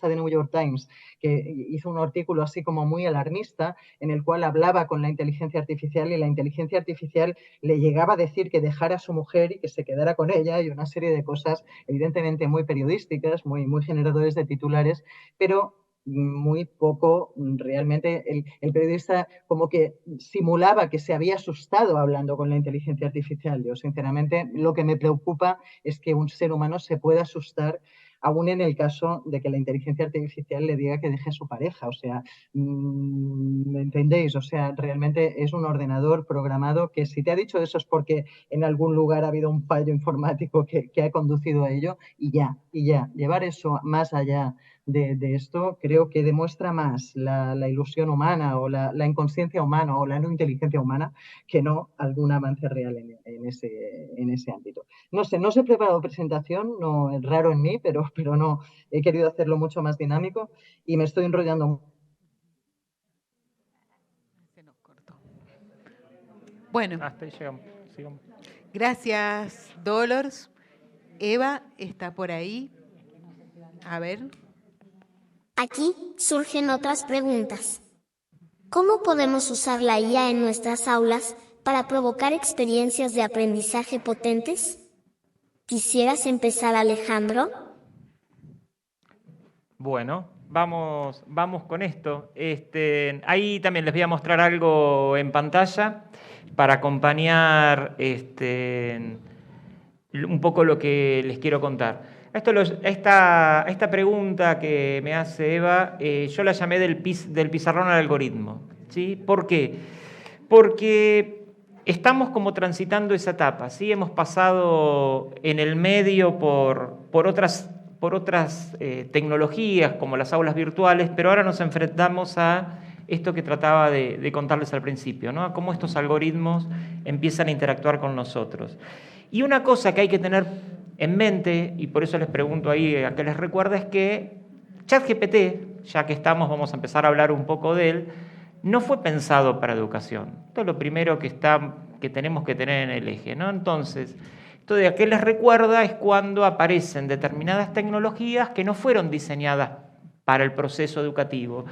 de New York Times, que hizo un artículo así como muy alarmista en el cual hablaba con la inteligencia artificial y la inteligencia artificial le llegaba a decir que dejara a su mujer y que se quedara con ella y una serie de cosas evidentemente muy periodísticas, muy generadores de titulares, pero muy poco realmente el periodista como que simulaba que se había asustado hablando con la inteligencia artificial. Yo sinceramente lo que me preocupa es que un ser humano se pueda asustar aún en el caso de que la inteligencia artificial le diga que deje a su pareja. O sea, ¿me entendéis? O sea, realmente es un ordenador programado que si te ha dicho eso es porque en algún lugar ha habido un fallo informático que ha conducido a ello y ya. Llevar eso más allá de esto creo que demuestra más la ilusión humana o la inconsciencia humana o la no inteligencia humana que no algún avance real en ese ámbito. No sé, no os he preparado presentación, no, es raro en mí, pero no, he querido hacerlo mucho más dinámico y me estoy enrollando. Se nos cortó. Bueno, Hasta ahí llegamos. Sigamos. gracias, Dolores. Eva está por ahí. A ver. Aquí surgen otras preguntas. ¿Cómo podemos usar la IA en nuestras aulas para provocar experiencias de aprendizaje potentes? ¿Quisieras empezar, Alejandro? Bueno, vamos con esto. Ahí también les voy a mostrar algo en pantalla para acompañar un poco lo que les quiero contar. Esta pregunta que me hace Eva, yo la llamé del pizarrón al algoritmo. ¿Sí? ¿Por qué? Porque estamos como transitando esa etapa. ¿Sí? Hemos pasado en el medio por otras tecnologías como las aulas virtuales, pero ahora nos enfrentamos a esto que trataba de contarles al principio, ¿no? A cómo estos algoritmos empiezan a interactuar con nosotros. Y una cosa que hay que tener en mente, y por eso les pregunto ahí a qué les recuerda, es que ChatGPT, ya que estamos, vamos a empezar a hablar un poco de él, no fue pensado para educación. Esto es lo primero que tenemos que tener en el eje, ¿no? Entonces, esto de a qué les recuerda es cuando aparecen determinadas tecnologías que no fueron diseñadas para el proceso educativo,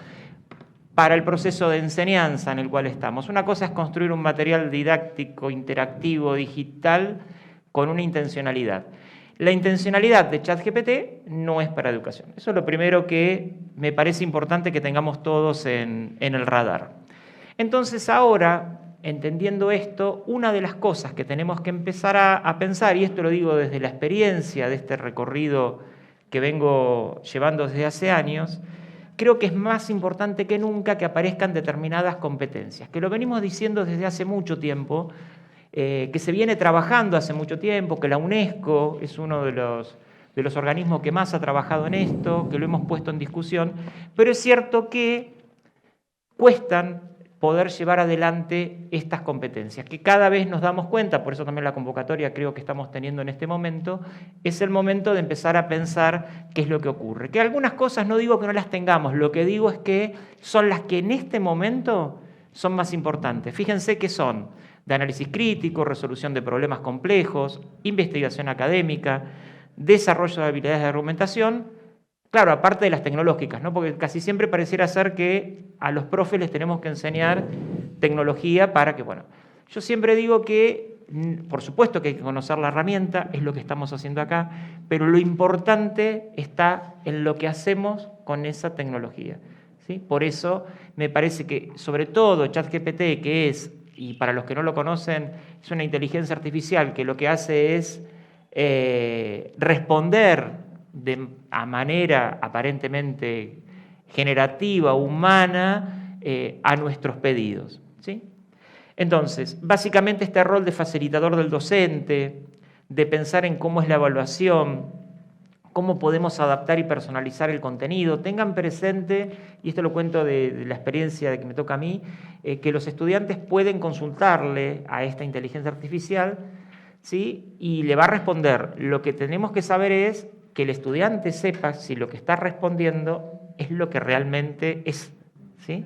para el proceso de enseñanza en el cual estamos. Una cosa es construir un material didáctico, interactivo, digital, con una intencionalidad. La intencionalidad de ChatGPT no es para educación. Eso es lo primero que me parece importante que tengamos todos en el radar. Entonces ahora, entendiendo esto, una de las cosas que tenemos que empezar a pensar, y esto lo digo desde la experiencia de este recorrido que vengo llevando desde hace años, creo que es más importante que nunca que aparezcan determinadas competencias, que lo venimos diciendo desde hace mucho tiempo, que se viene trabajando hace mucho tiempo, que la UNESCO es uno de los organismos que más ha trabajado en esto, que lo hemos puesto en discusión, pero es cierto que cuestan poder llevar adelante estas competencias, que cada vez nos damos cuenta, por eso también la convocatoria creo que estamos teniendo en este momento, es el momento de empezar a pensar qué es lo que ocurre. Que algunas cosas no digo que no las tengamos, lo que digo es que son las que en este momento son más importantes. Fíjense que son de análisis crítico, resolución de problemas complejos, investigación académica, desarrollo de habilidades de argumentación, claro, aparte de las tecnológicas, ¿no? Porque casi siempre pareciera ser que a los profes les tenemos que enseñar tecnología para que, bueno, yo siempre digo que, por supuesto que hay que conocer la herramienta, es lo que estamos haciendo acá, pero lo importante está en lo que hacemos con esa tecnología, ¿sí? Por eso me parece que, sobre todo, ChatGPT, que es, y para los que no lo conocen, es una inteligencia artificial que lo que hace es responder a manera aparentemente generativa, humana, a nuestros pedidos, ¿sí? Entonces, básicamente este rol de facilitador del docente, de pensar en cómo es la evaluación, cómo podemos adaptar y personalizar el contenido. Tengan presente, y esto lo cuento de la experiencia de que me toca a mí, que los estudiantes pueden consultarle a esta inteligencia artificial, ¿sí? Y le va a responder. Lo que tenemos que saber es que el estudiante sepa si lo que está respondiendo es lo que realmente es, ¿sí?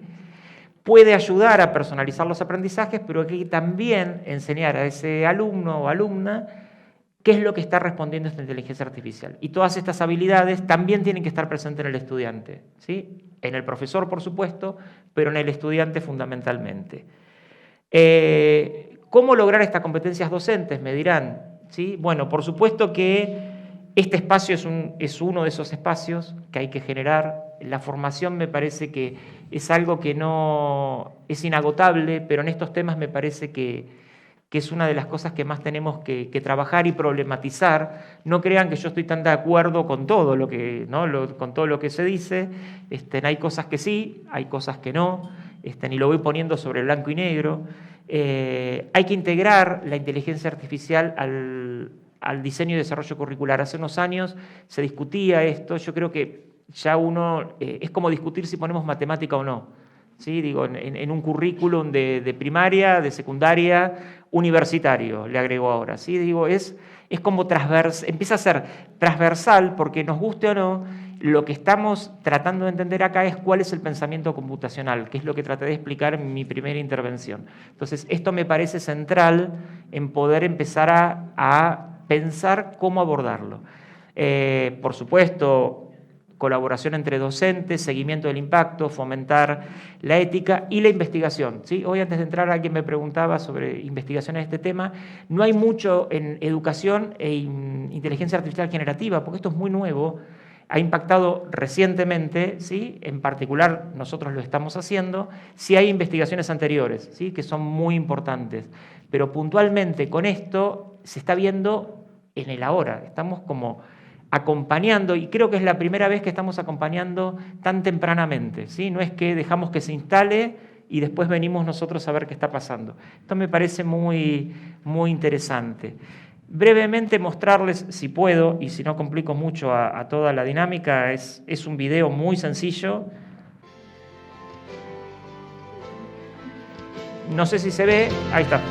Puede ayudar a personalizar los aprendizajes, pero hay que también enseñar a ese alumno o alumna qué es lo que está respondiendo esta inteligencia artificial. Y todas estas habilidades también tienen que estar presentes en el estudiante, ¿sí? En el profesor, por supuesto, pero en el estudiante fundamentalmente. ¿Cómo lograr estas competencias docentes? Me dirán, ¿sí? Bueno, por supuesto que este espacio es uno de esos espacios que hay que generar. La formación me parece que es algo que no es inagotable, pero en estos temas me parece que que es una de las cosas que más tenemos que trabajar y problematizar. No crean que yo estoy tan de acuerdo con todo lo que, ¿no? Con todo lo que se dice. Hay cosas que sí, hay cosas que no, y lo voy poniendo sobre blanco y negro. Hay que integrar la inteligencia artificial al diseño y desarrollo curricular. Hace unos años se discutía esto, yo creo que ya es como discutir si ponemos matemática o no. ¿Sí? Digo, en un currículum de primaria, de secundaria, universitario, le agrego ahora. ¿Sí? Digo, es como empieza a ser transversal, porque nos guste o no, lo que estamos tratando de entender acá es cuál es el pensamiento computacional, que es lo que traté de explicar en mi primera intervención. Entonces, esto me parece central en poder empezar a pensar cómo abordarlo. Por supuesto, colaboración entre docentes, seguimiento del impacto, fomentar la ética y la investigación. ¿Sí? Hoy, antes de entrar, alguien me preguntaba sobre investigaciones de este tema. No hay mucho en educación e inteligencia artificial generativa, porque esto es muy nuevo, ha impactado recientemente, ¿sí? En particular nosotros lo estamos haciendo, sí hay investigaciones anteriores, ¿sí? Que son muy importantes, pero puntualmente con esto se está viendo en el ahora, estamos como acompañando, y creo que es la primera vez que estamos acompañando tan tempranamente, ¿sí? No es que dejamos que se instale y después venimos nosotros a ver qué está pasando. Esto me parece muy, muy interesante. Brevemente mostrarles, si puedo, y si no complico mucho a toda la dinámica, es un video muy sencillo. No sé si se ve, ahí está.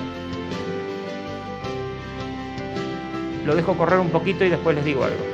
Lo dejo correr un poquito y después les digo algo.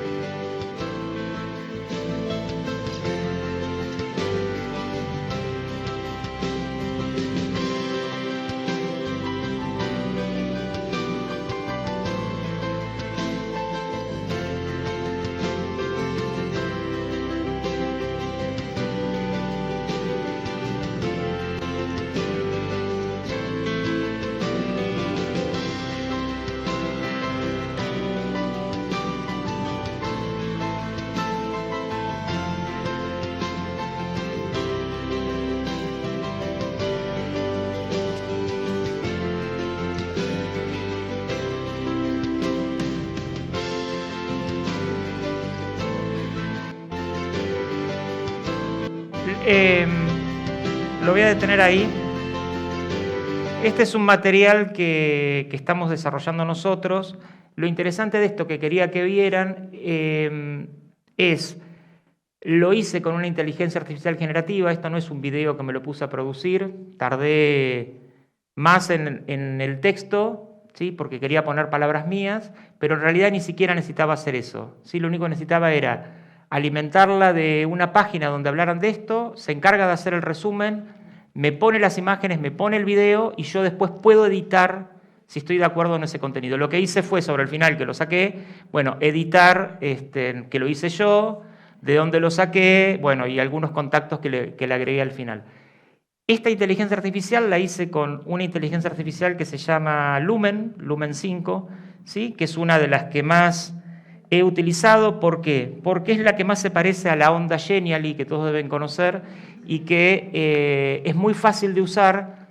Lo voy a detener ahí. Este es un material que estamos desarrollando nosotros. Lo interesante de esto que quería que vieran lo hice con una inteligencia artificial generativa. Esto no es un video que me lo puse a producir. Tardé más en el texto, ¿sí? Porque quería poner palabras mías, pero en realidad ni siquiera necesitaba hacer eso, ¿sí? Lo único que necesitaba era alimentarla de una página donde hablaran de esto, se encarga de hacer el resumen, me pone las imágenes, me pone el video y yo después puedo editar si estoy de acuerdo en ese contenido. Lo que hice fue, sobre el final que lo saqué, bueno, editar, que lo hice yo, de dónde lo saqué, bueno, y algunos contactos que le agregué al final. Esta inteligencia artificial la hice con una inteligencia artificial que se llama Lumen 5, ¿sí? Que es una de las que más he utilizado. ¿Por qué? Porque es la que más se parece a la Onda Genially, que todos deben conocer, y que es muy fácil de usar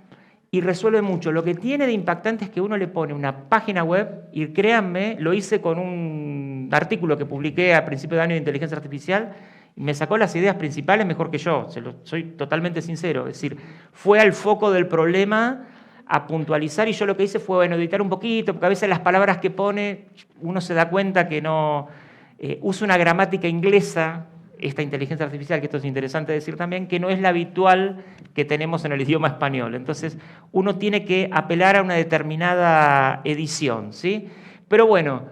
y resuelve mucho. Lo que tiene de impactante es que uno le pone una página web, y créanme, lo hice con un artículo que publiqué a principio de año de inteligencia artificial, y me sacó las ideas principales mejor que yo, soy totalmente sincero. Es decir, fue al foco del problema a puntualizar, y yo lo que hice fue, bueno, editar un poquito, porque a veces las palabras que pone, uno se da cuenta que no usa una gramática inglesa, esta inteligencia artificial, que esto es interesante decir también, que no es la habitual que tenemos en el idioma español. Entonces, uno tiene que apelar a una determinada edición, ¿sí? Pero bueno,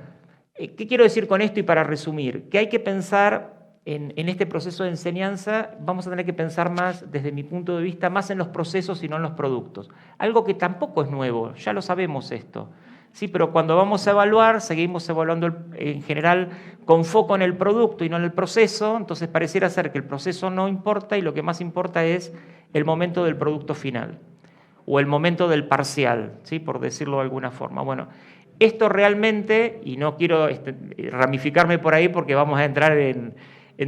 ¿qué quiero decir con esto? Y para resumir, que hay que pensar en este proceso de enseñanza, vamos a tener que pensar más, desde mi punto de vista, más en los procesos y no en los productos. Algo que tampoco es nuevo, ya lo sabemos esto. Sí, pero cuando vamos a evaluar, seguimos evaluando en general con foco en el producto y no en el proceso, entonces pareciera ser que el proceso no importa y lo que más importa es el momento del producto final o el momento del parcial, ¿sí? Por decirlo de alguna forma. Bueno, esto realmente, y no quiero ramificarme por ahí porque vamos a entrar en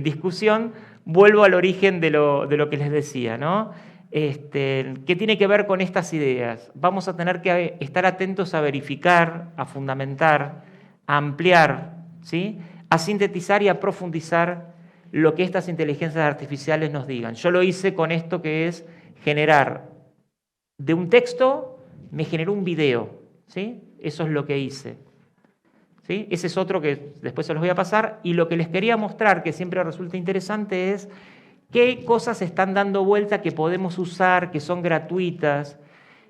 discusión, vuelvo al origen de lo que les decía, ¿no? ¿Qué tiene que ver con estas ideas? Vamos a tener que estar atentos a verificar, a fundamentar, a ampliar, ¿sí? A sintetizar y a profundizar lo que estas inteligencias artificiales nos digan. Yo lo hice con esto que es generar de un texto, me generó un video, ¿sí? Eso es lo que hice. ¿Sí? Ese es otro que después se los voy a pasar. Y lo que les quería mostrar, que siempre resulta interesante, es qué cosas están dando vuelta que podemos usar, que son gratuitas,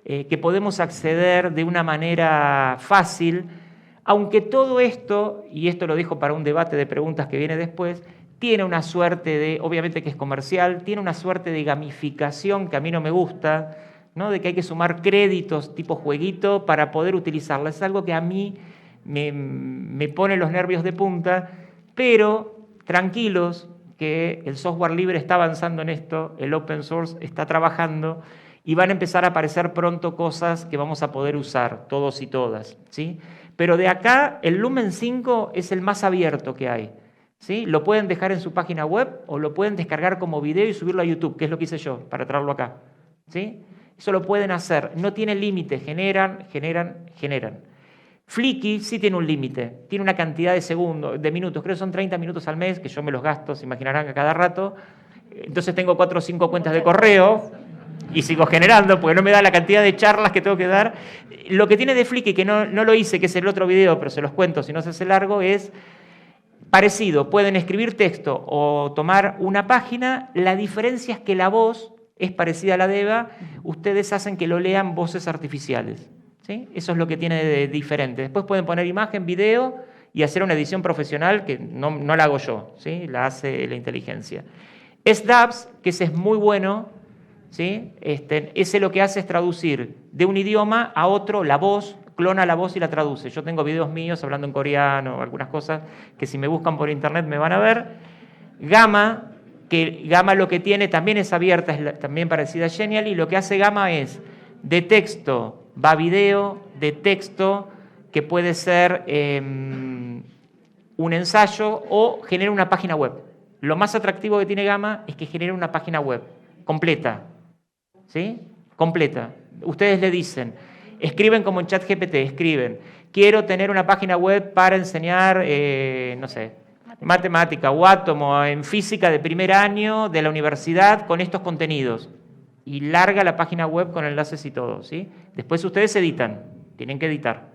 que podemos acceder de una manera fácil, aunque todo esto, y esto lo dejo para un debate de preguntas que viene después, tiene una suerte de, obviamente que es comercial, tiene una suerte de gamificación que a mí no me gusta, ¿no? De que hay que sumar créditos tipo jueguito para poder utilizarla. Es algo que a mí me pone los nervios de punta, pero tranquilos que el software libre está avanzando en esto, el open source está trabajando y van a empezar a aparecer pronto cosas que vamos a poder usar, todos y todas, ¿sí? Pero de acá, el Lumen 5 es el más abierto que hay, ¿sí? Lo pueden dejar en su página web o lo pueden descargar como video y subirlo a YouTube, que es lo que hice yo, para traerlo acá, ¿sí? Eso lo pueden hacer, no tiene límite, generan. Flickr sí tiene un límite, tiene una cantidad de segundos, de minutos, creo que son 30 minutos al mes, que yo me los gasto, se imaginarán, a cada rato. Entonces tengo 4 o 5 cuentas de correo y sigo generando, porque no me da la cantidad de charlas que tengo que dar. Lo que tiene de Flickr, que no lo hice, que es el otro video, pero se los cuento si no se hace largo, es parecido. Pueden escribir texto o tomar una página, la diferencia es que la voz es parecida a la de Eva, ustedes hacen que lo lean voces artificiales. ¿Sí? Eso es lo que tiene de diferente. Después pueden poner imagen, video y hacer una edición profesional que no la hago yo, ¿sí? La hace la inteligencia. SDAPS, que ese es muy bueno, ¿sí? Ese lo que hace es traducir de un idioma a otro la voz, clona la voz y la traduce. Yo tengo videos míos hablando en coreano, algunas cosas que si me buscan por internet me van a ver. Gamma, que Gamma lo que tiene también es abierta, es también parecida a Genial, y lo que hace Gamma es de texto va video, de texto, que puede ser un ensayo o genera una página web. Lo más atractivo que tiene Gamma es que genera una página web completa, ¿sí? Completa. Ustedes le dicen, escriben como en ChatGPT, escriben, quiero tener una página web para enseñar, no sé, matemática o átomo en física de primer año de la universidad con estos contenidos. Y larga la página web con enlaces y todo, ¿sí? Después ustedes editan, tienen que editar.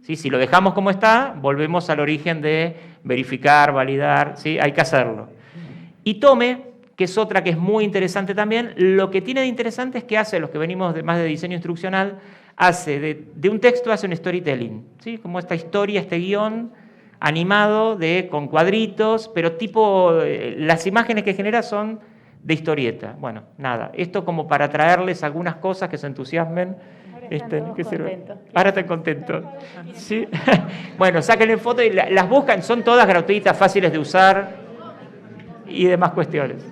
¿Sí? Si lo dejamos como está, volvemos al origen de verificar, validar, ¿sí? Hay que hacerlo. Y Tome, que es otra que es muy interesante también, lo que tiene de interesante es que hace, los que venimos más de diseño instruccional, hace de un texto hace un storytelling, ¿sí? Como esta historia, este guión animado con cuadritos, pero tipo, las imágenes que genera son de historieta. Bueno, nada, esto como para traerles algunas cosas que se entusiasmen. Ahora están contentos. ¿Sí? Bueno, sáquenle fotos y las buscan, son todas gratuitas, fáciles de usar y demás cuestiones.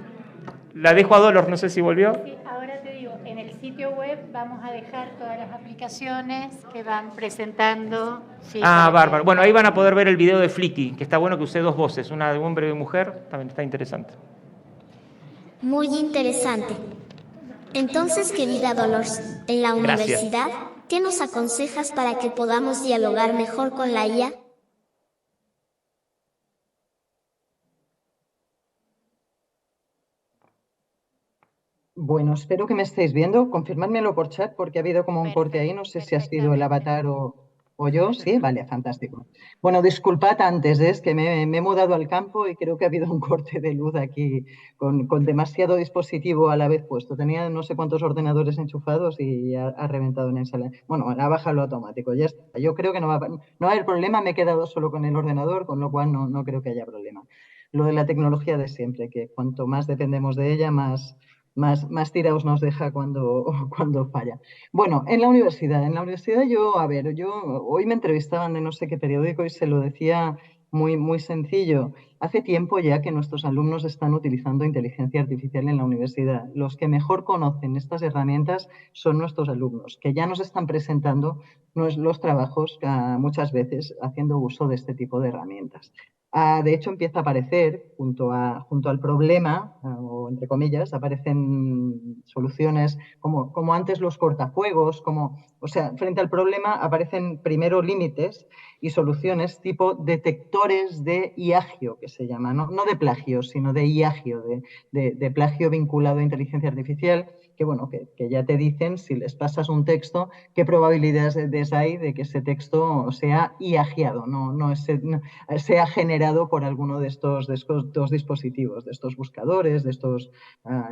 La dejo a Dolor, no sé si volvió. Sí, ahora te digo, en el sitio web vamos a dejar todas las aplicaciones que van presentando. Sí, bárbaro. Bueno, ahí van a poder ver el video de Flickr, que está bueno que usé 2 voces, una de hombre y de mujer, también está interesante. Muy interesante. Entonces, querida Dolores, en la universidad, ¿qué nos aconsejas para que podamos dialogar mejor con la IA? Bueno, espero que me estéis viendo. Confirmádmelo por chat porque ha habido como un corte ahí. No sé si ha sido el avatar o yo. Sí, vale, fantástico. Bueno, disculpad antes, es que me he mudado al campo y creo que ha habido un corte de luz aquí con demasiado dispositivo a la vez puesto. Tenía no sé cuántos ordenadores enchufados y ha reventado en esa. Bueno, ha bajado lo automático, ya está. Yo creo que no va a haber problema, me he quedado solo con el ordenador, con lo cual no creo que haya problema. Lo de la tecnología de siempre, que cuanto más dependemos de ella, más tirados nos deja cuando falla. Bueno, en la universidad yo hoy me entrevistaban en no sé qué periódico y se lo decía muy sencillo. Hace tiempo ya que nuestros alumnos están utilizando inteligencia artificial en la universidad. Los que mejor conocen estas herramientas son nuestros alumnos, que ya nos están presentando los trabajos muchas veces haciendo uso de este tipo de herramientas. De hecho, empieza a aparecer, junto al problema, o entre comillas, aparecen soluciones como antes los cortafuegos, o sea, frente al problema aparecen primero límites y soluciones tipo detectores de hiagio, que se llama, no de plagio, sino de hiagio, de plagio vinculado a inteligencia artificial, que ya te dicen, si les pasas un texto, qué probabilidades hay de que ese texto sea hiagiado, sea generado por alguno de estos dos dispositivos, de estos buscadores, de estos,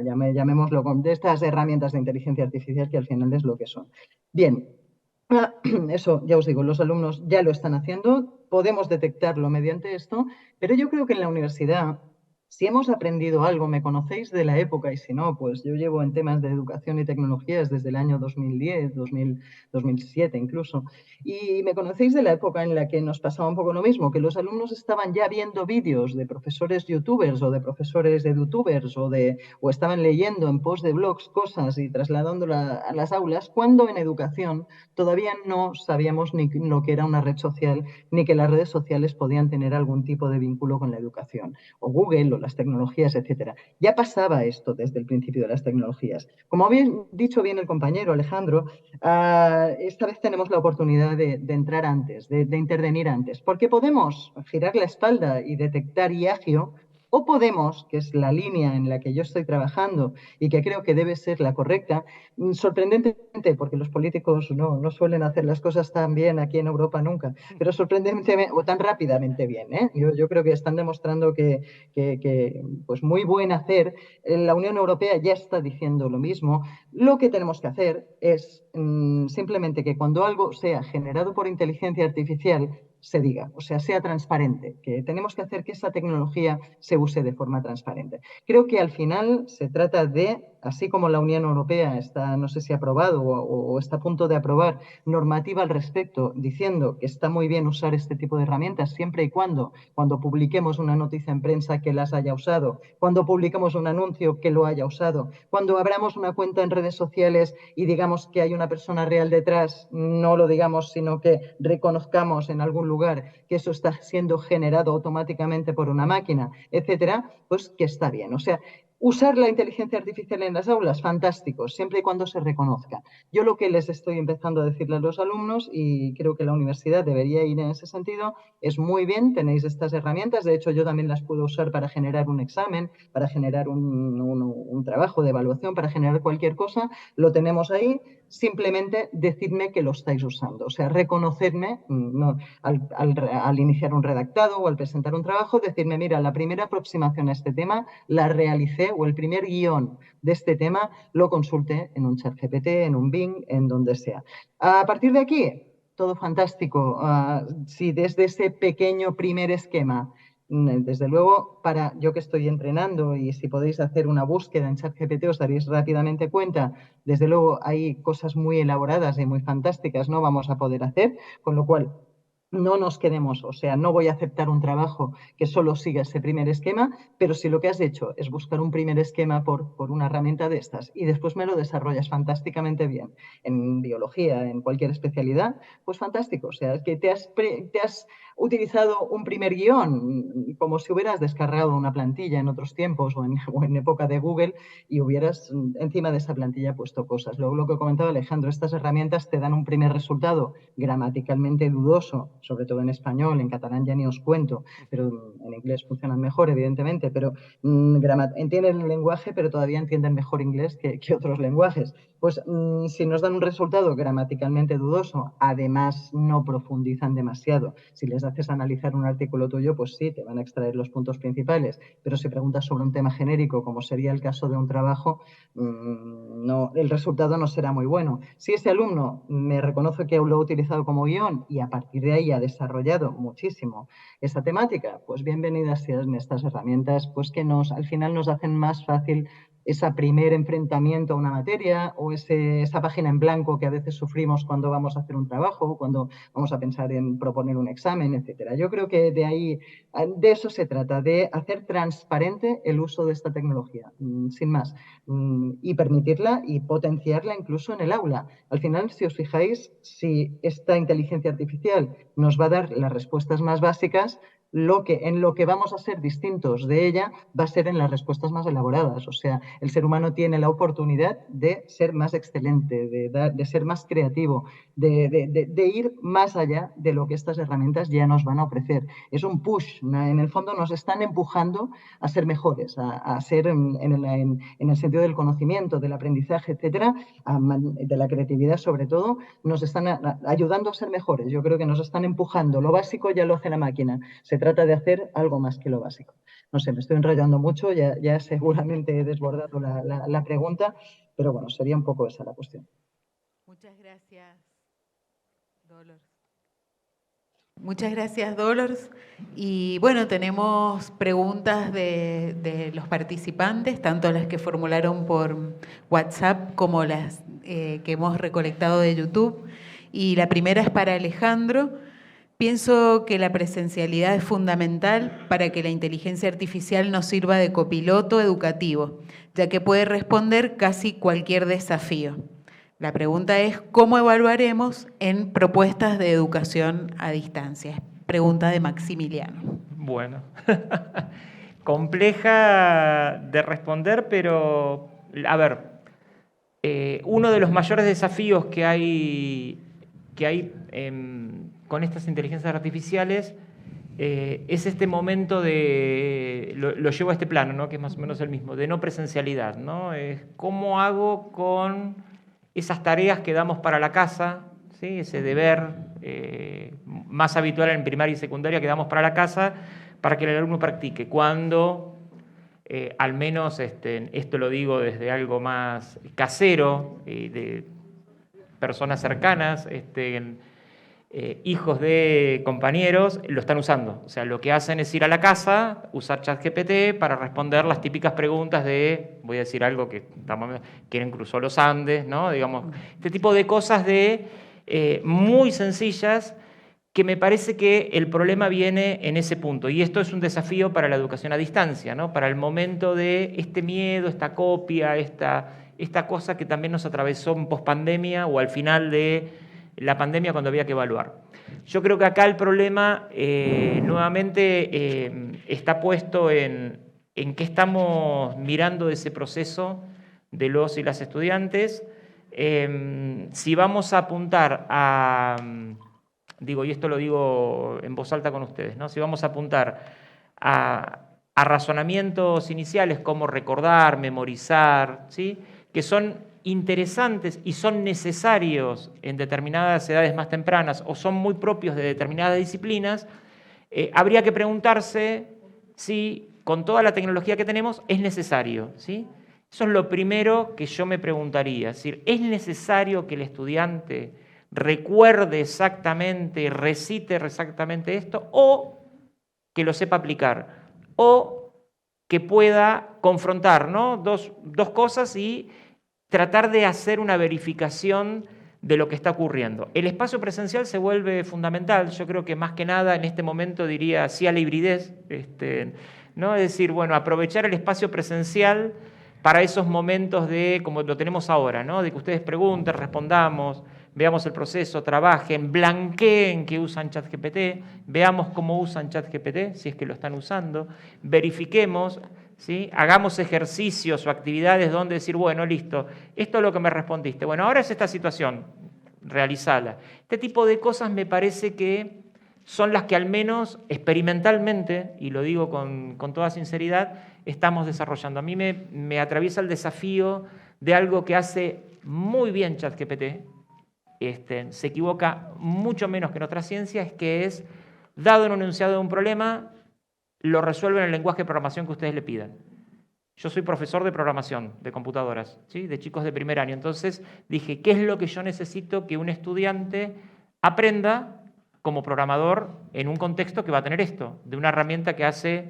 llamémoslo, de estas herramientas de inteligencia artificial que al final es lo que son. Bien, eso ya os digo, los alumnos ya lo están haciendo, podemos detectarlo mediante esto, pero yo creo que en la universidad, si hemos aprendido algo, me conocéis de la época y si no, pues yo llevo en temas de educación y tecnologías desde el año 2010, 2007 incluso, y me conocéis de la época en la que nos pasaba un poco lo mismo, que los alumnos estaban ya viendo vídeos de profesores youtubers o de profesores de youtubers o estaban leyendo en post de blogs cosas y trasladándolas a las aulas, cuando en educación todavía no sabíamos ni lo que era una red social, ni que las redes sociales podían tener algún tipo de vínculo con la educación, o Google, o las tecnologías, etcétera. Ya pasaba esto desde el principio de las tecnologías. Como había dicho bien el compañero Alejandro, esta vez tenemos la oportunidad de entrar antes, de intervenir antes, porque podemos girar la espalda y detectar hiagio, o podemos, que es la línea en la que yo estoy trabajando y que creo que debe ser la correcta, sorprendentemente, porque los políticos no suelen hacer las cosas tan bien aquí en Europa nunca, pero sorprendentemente o tan rápidamente bien, ¿eh? Yo creo que están demostrando que pues muy buen hacer. La Unión Europea ya está diciendo lo mismo. Lo que tenemos que hacer es simplemente que cuando algo sea generado por inteligencia artificial, se diga, o sea transparente, que tenemos que hacer que esa tecnología se use de forma transparente. Creo que al final se trata de, así como la Unión Europea está, no sé si ha aprobado o está a punto de aprobar normativa al respecto, diciendo que está muy bien usar este tipo de herramientas siempre y cuando publiquemos una noticia en prensa que las haya usado, cuando publiquemos un anuncio que lo haya usado, cuando abramos una cuenta en redes sociales y digamos que hay una persona real detrás, no lo digamos, sino que reconozcamos en algún lugar que eso está siendo generado automáticamente por una máquina, etcétera, pues que está bien. O sea, usar la inteligencia artificial en las aulas, fantástico, siempre y cuando se reconozca. Yo lo que les estoy empezando a decirle a los alumnos, y creo que la universidad debería ir en ese sentido, es muy bien, tenéis estas herramientas, de hecho yo también las puedo usar para generar un examen, para generar un trabajo de evaluación, para generar cualquier cosa, lo tenemos ahí, simplemente decidme que lo estáis usando, o sea, reconocerme al iniciar un redactado o al presentar un trabajo, decirme, mira, la primera aproximación a este tema la realicé o el primer guión de este tema lo consulté en un ChatGPT, en un Bing, en donde sea. A partir de aquí, todo fantástico. Si desde ese pequeño primer esquema, desde luego, para yo que estoy entrenando y si podéis hacer una búsqueda en ChatGPT os daréis rápidamente cuenta, desde luego hay cosas muy elaboradas y muy fantásticas, no vamos a poder hacer, con lo cual no nos quedemos, o sea, no voy a aceptar un trabajo que solo siga ese primer esquema, pero si lo que has hecho es buscar un primer esquema por una herramienta de estas y después me lo desarrollas fantásticamente bien en biología, en cualquier especialidad, pues fantástico. O sea, es que te has utilizado un primer guión como si hubieras descargado una plantilla en otros tiempos o en época de Google y hubieras encima de esa plantilla puesto cosas. Luego lo que comentaba Alejandro, estas herramientas te dan un primer resultado gramaticalmente dudoso, sobre todo en español, en catalán ya ni os cuento, pero en inglés funcionan mejor, evidentemente, pero entienden el lenguaje, pero todavía entienden mejor inglés que otros lenguajes. Pues si nos dan un resultado gramaticalmente dudoso, además no profundizan demasiado. Si les haces analizar un artículo tuyo, pues sí, te van a extraer los puntos principales, pero si preguntas sobre un tema genérico, como sería el caso de un trabajo, el resultado no será muy bueno. Si ese alumno me reconoce que lo ha utilizado como guión y a partir de ahí ha desarrollado muchísimo esa temática, pues bienvenidas sean estas herramientas, pues que al final nos hacen más fácil ese primer enfrentamiento a una materia o esa página en blanco que a veces sufrimos cuando vamos a hacer un trabajo, cuando vamos a pensar en proponer un examen, etcétera. Yo creo que de eso se trata, de hacer transparente el uso de esta tecnología, sin más, y permitirla y potenciarla incluso en el aula. Al final, si os fijáis, si esta inteligencia artificial nos va a dar las respuestas más básicas, en lo que vamos a ser distintos de ella va a ser en las respuestas más elaboradas. O sea, el ser humano tiene la oportunidad de ser más excelente, de ser más creativo, de ir más allá de lo que estas herramientas ya nos van a ofrecer. Es un push. En el fondo nos están empujando a ser mejores, a ser en el sentido del conocimiento, del aprendizaje, etcétera, de la creatividad sobre todo, nos están ayudando a ser mejores. Yo creo que nos están empujando. Lo básico ya lo hace la máquina. Se trata de hacer algo más que lo básico. No sé, me estoy enrollando mucho, ya seguramente he desbordado la pregunta, pero bueno, sería un poco esa la cuestión. Muchas gracias, Dolores. Muchas gracias, Dolores. Y bueno, tenemos preguntas de los participantes, tanto las que formularon por WhatsApp como las que hemos recolectado de YouTube. Y la primera es para Alejandro. Pienso que la presencialidad es fundamental para que la inteligencia artificial nos sirva de copiloto educativo, ya que puede responder casi cualquier desafío. La pregunta es, ¿cómo evaluaremos en propuestas de educación a distancia? Pregunta de Maximiliano. Bueno, compleja de responder, pero a ver, uno de los mayores desafíos que hay con estas inteligencias artificiales es este momento de, lo llevo a este plano, ¿no? Que es más o menos el mismo, de no presencialidad, ¿no? ¿Cómo hago con esas tareas que damos para la casa, ¿sí? Ese deber más habitual en primaria y secundaria que damos para la casa, para que el alumno practique? Cuando, al menos, esto lo digo desde algo más casero, de personas cercanas, hijos de compañeros, lo están usando. O sea, lo que hacen es ir a la casa, usar ChatGPT para responder las típicas preguntas de, voy a decir algo que quieren cruzar los Andes, ¿no? Digamos, este tipo de cosas muy sencillas, que me parece que el problema viene en ese punto. Y esto es un desafío para la educación a distancia, ¿no? Para el momento de este miedo, esta copia, esta cosa que también nos atravesó en pospandemia o al final de la pandemia cuando había que evaluar. Yo creo que acá el problema nuevamente está puesto en qué estamos mirando de ese proceso de los y las estudiantes. Si vamos a apuntar a, y esto lo digo en voz alta con ustedes, ¿no? Si vamos a apuntar a razonamientos iniciales como recordar, memorizar, ¿sí? Que son interesantes y son necesarios en determinadas edades más tempranas o son muy propios de determinadas disciplinas, habría que preguntarse si con toda la tecnología que tenemos es necesario, ¿sí? Eso es lo primero que yo me preguntaría. Es decir, ¿es necesario que el estudiante recuerde exactamente, recite exactamente esto, o que lo sepa aplicar, o que pueda confrontar, ¿no? dos cosas y tratar de hacer una verificación de lo que está ocurriendo? El espacio presencial se vuelve fundamental. Yo creo que más que nada en este momento diría sí a la hibridez, ¿no? Es decir, bueno, aprovechar el espacio presencial para esos momentos de, como lo tenemos ahora, ¿no? De que ustedes pregunten, respondamos, veamos el proceso, trabajen, blanqueen que usan ChatGPT, veamos cómo usan ChatGPT, si es que lo están usando, verifiquemos, ¿sí? Hagamos ejercicios o actividades donde decir, bueno, listo, esto es lo que me respondiste, bueno, ahora es esta situación, realizala. Este tipo de cosas me parece que son las que al menos experimentalmente, y lo digo con toda sinceridad, estamos desarrollando. A mí me atraviesa el desafío de algo que hace muy bien ChatGPT, se equivoca mucho menos que en otras ciencias, que es, dado un enunciado de un problema, lo resuelve en el lenguaje de programación que ustedes le pidan. Yo soy profesor de programación de computadoras, ¿sí? De chicos de primer año. Entonces dije, ¿qué es lo que yo necesito que un estudiante aprenda como programador en un contexto que va a tener esto? De una herramienta que hace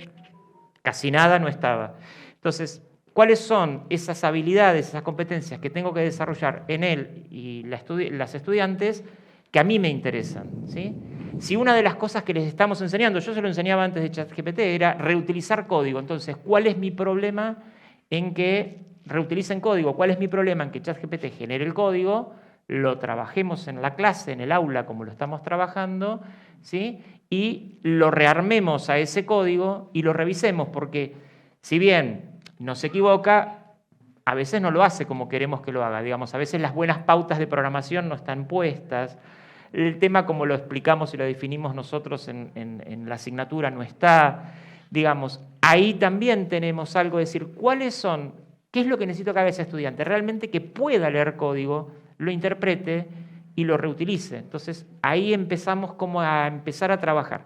casi nada no estaba. Entonces, ¿cuáles son esas habilidades, esas competencias que tengo que desarrollar en él y las estudiantes que a mí me interesan, ¿sí? Si una de las cosas que les estamos enseñando, yo se lo enseñaba antes de ChatGPT, era reutilizar código. Entonces, ¿cuál es mi problema en que reutilicen código? ¿Cuál es mi problema en que ChatGPT genere el código? lo trabajemos en la clase, en el aula, como lo estamos trabajando, ¿sí? Y lo rearmemos a ese código y lo revisemos, porque si bien nos equivoca, a veces no lo hace como queremos que lo haga. Digamos, a veces las buenas pautas de programación no están puestas. El tema, como lo explicamos y lo definimos nosotros en la asignatura, no está. Digamos, ahí también tenemos algo de decir, ¿qué es lo que necesito que haga ese estudiante? Realmente que pueda leer código, lo interprete y lo reutilice. Entonces, ahí empezamos como a empezar a trabajar.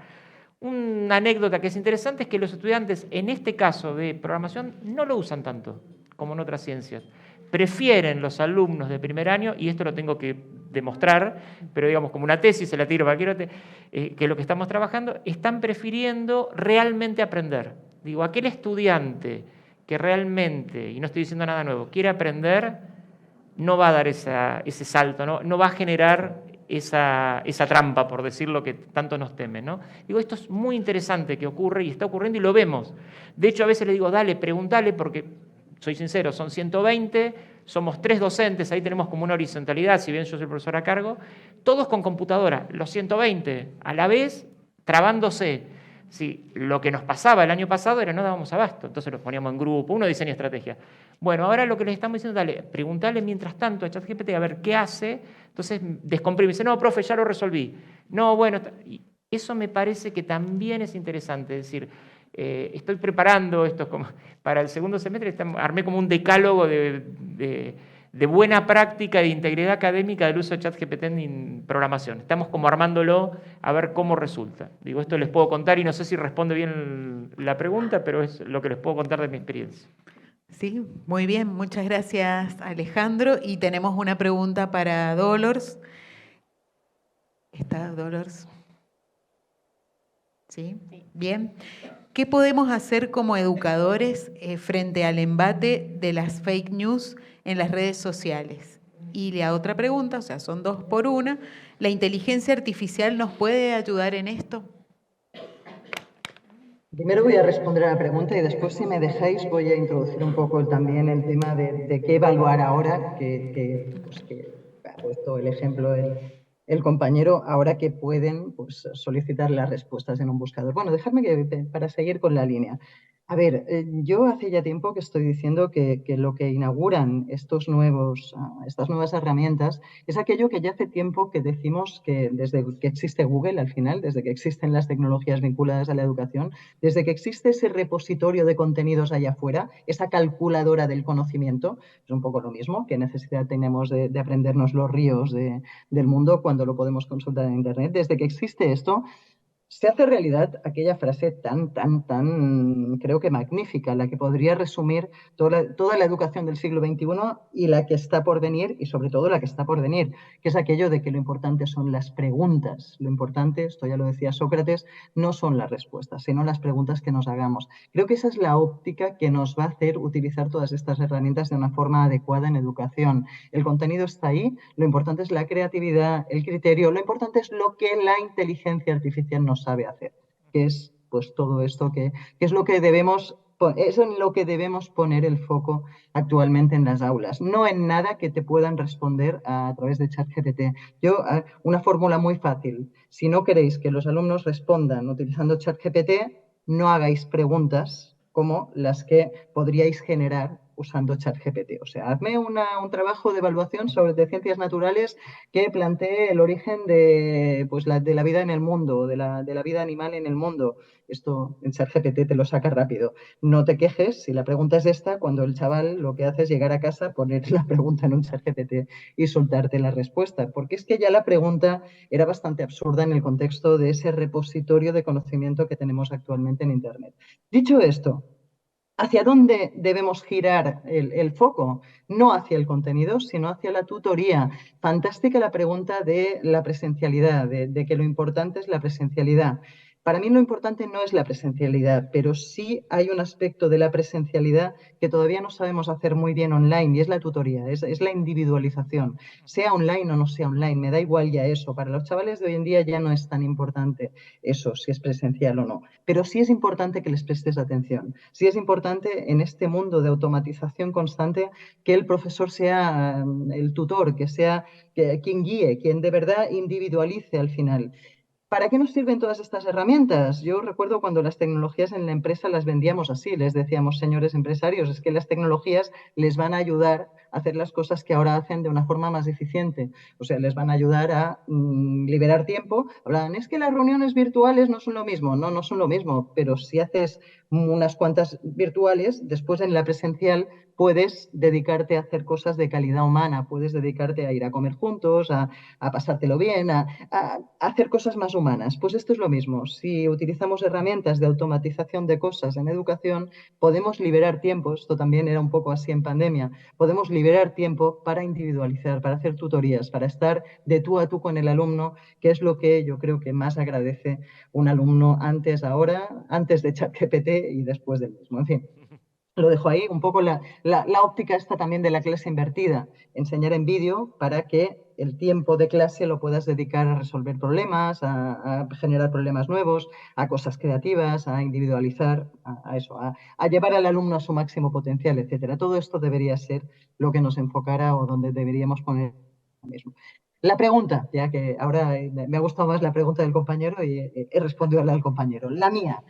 Una anécdota que es interesante es que los estudiantes, en este caso de programación, no lo usan tanto como en otras ciencias. Prefieren los alumnos de primer año, y esto lo tengo que demostrar, pero digamos como una tesis, se la tiro para que es lo que estamos trabajando, están prefiriendo realmente aprender. Digo, aquel estudiante que realmente, y no estoy diciendo nada nuevo, quiere aprender, no va a dar ese salto, no va a generar esa trampa, por decir lo que tanto nos temen, ¿no? Digo, esto es muy interesante que ocurre y está ocurriendo y lo vemos. De hecho, a veces le digo, dale, preguntale, porque soy sincero, son 120, somos 3 docentes, ahí tenemos como una horizontalidad, si bien yo soy el profesor a cargo, todos con computadora, los 120, a la vez, trabándose. Sí, lo que nos pasaba el año pasado era no dábamos abasto, entonces los poníamos en grupo, uno diseña estrategia. Bueno, ahora lo que les estamos diciendo, dale, preguntale mientras tanto a ChatGPT a ver qué hace, entonces descomprime, dice, no, profe, ya lo resolví. No, bueno, y eso me parece que también es interesante, es decir, estoy preparando esto para el segundo semestre, armé como un decálogo de buena práctica e de integridad académica del uso de ChatGPT en programación. Estamos como armándolo a ver cómo resulta. Digo, esto les puedo contar y no sé si responde bien la pregunta, pero es lo que les puedo contar de mi experiencia. Sí, muy bien. Muchas gracias, Alejandro. Y tenemos una pregunta para Dolors. ¿Está Dolors? ¿Sí? Bien. ¿Qué podemos hacer como educadores frente al embate de las fake news en las redes sociales? Y la otra pregunta, o sea, son 2 por 1, ¿la inteligencia artificial nos puede ayudar en esto? Primero voy a responder a la pregunta y después, si me dejáis, voy a introducir un poco también el tema de qué evaluar ahora, que ha puesto el ejemplo el compañero, ahora que pueden solicitar las respuestas en un buscador. Bueno, dejadme para seguir con la línea. A ver, yo hace ya tiempo que estoy diciendo que lo que inauguran estas nuevas herramientas es aquello que ya hace tiempo que decimos que desde que existe Google, al final, desde que existen las tecnologías vinculadas a la educación, desde que existe ese repositorio de contenidos allá afuera, esa calculadora del conocimiento, es un poco lo mismo, qué necesidad tenemos de aprendernos los ríos del mundo cuando lo podemos consultar en Internet. Desde que existe esto, se hace realidad aquella frase tan, creo que magnífica, la que podría resumir toda la educación del siglo XXI y la que está por venir, y sobre todo la que está por venir, que es aquello de que lo importante son las preguntas. Lo importante, esto ya lo decía Sócrates, no son las respuestas, sino las preguntas que nos hagamos. Creo que esa es la óptica que nos va a hacer utilizar todas estas herramientas de una forma adecuada en educación. El contenido está ahí, lo importante es la creatividad, el criterio, lo importante es lo que la inteligencia artificial nos sabe hacer, que es pues todo esto que es lo que es en lo que debemos poner el foco actualmente en las aulas, no en nada que te puedan responder a través de ChatGPT. Una fórmula muy fácil: si no queréis que los alumnos respondan utilizando ChatGPT, no hagáis preguntas como las que podríais generar usando ChatGPT. O sea, hazme un trabajo de evaluación de ciencias naturales que plantee el origen de la vida en el mundo, de la vida animal en el mundo. Esto en ChatGPT te lo saca rápido. No te quejes si la pregunta es esta, cuando el chaval lo que hace es llegar a casa, poner la pregunta en un ChatGPT y soltarte la respuesta. Porque es que ya la pregunta era bastante absurda en el contexto de ese repositorio de conocimiento que tenemos actualmente en Internet. Dicho esto, ¿hacia dónde debemos girar el foco? No hacia el contenido, sino hacia la tutoría. Fantástica la pregunta de la presencialidad, de que lo importante es la presencialidad. Para mí lo importante no es la presencialidad, pero sí hay un aspecto de la presencialidad que todavía no sabemos hacer muy bien online y es la tutoría, es la individualización. Sea online o no sea online, me da igual ya eso. Para los chavales de hoy en día ya no es tan importante eso, si es presencial o no. Pero sí es importante que les prestes atención. Sí es importante en este mundo de automatización constante que el profesor sea el tutor, que sea quien guíe, quien de verdad individualice al final. ¿Para qué nos sirven todas estas herramientas? Yo recuerdo cuando las tecnologías en la empresa las vendíamos así, les decíamos, señores empresarios, es que las tecnologías les van a ayudar a hacer las cosas que ahora hacen de una forma más eficiente. O sea, les van a ayudar a liberar tiempo. Hablan, es que las reuniones virtuales no son lo mismo. No, no son lo mismo, pero si haces unas cuantas virtuales, después en la presencial puedes dedicarte a hacer cosas de calidad humana, puedes dedicarte a ir a comer juntos, a pasártelo bien, a hacer cosas más humanas. Pues esto es lo mismo. Si utilizamos herramientas de automatización de cosas en educación, podemos liberar tiempo, esto también era un poco así en pandemia, podemos liberar tiempo para individualizar, para hacer tutorías, para estar de tú a tú con el alumno, que es lo que yo creo que más agradece un alumno antes, ahora, antes de ChatGPT y después del mismo. En fin. Lo dejo ahí, un poco la óptica esta también de la clase invertida, enseñar en vídeo para que el tiempo de clase lo puedas dedicar a resolver problemas, a generar problemas nuevos, a cosas creativas, a individualizar, a eso, a llevar al alumno a su máximo potencial, etcétera. Todo esto debería ser lo que nos enfocara o donde deberíamos poner mismo. La pregunta, ya que ahora me ha gustado más la pregunta del compañero y he respondido a la del compañero. La mía.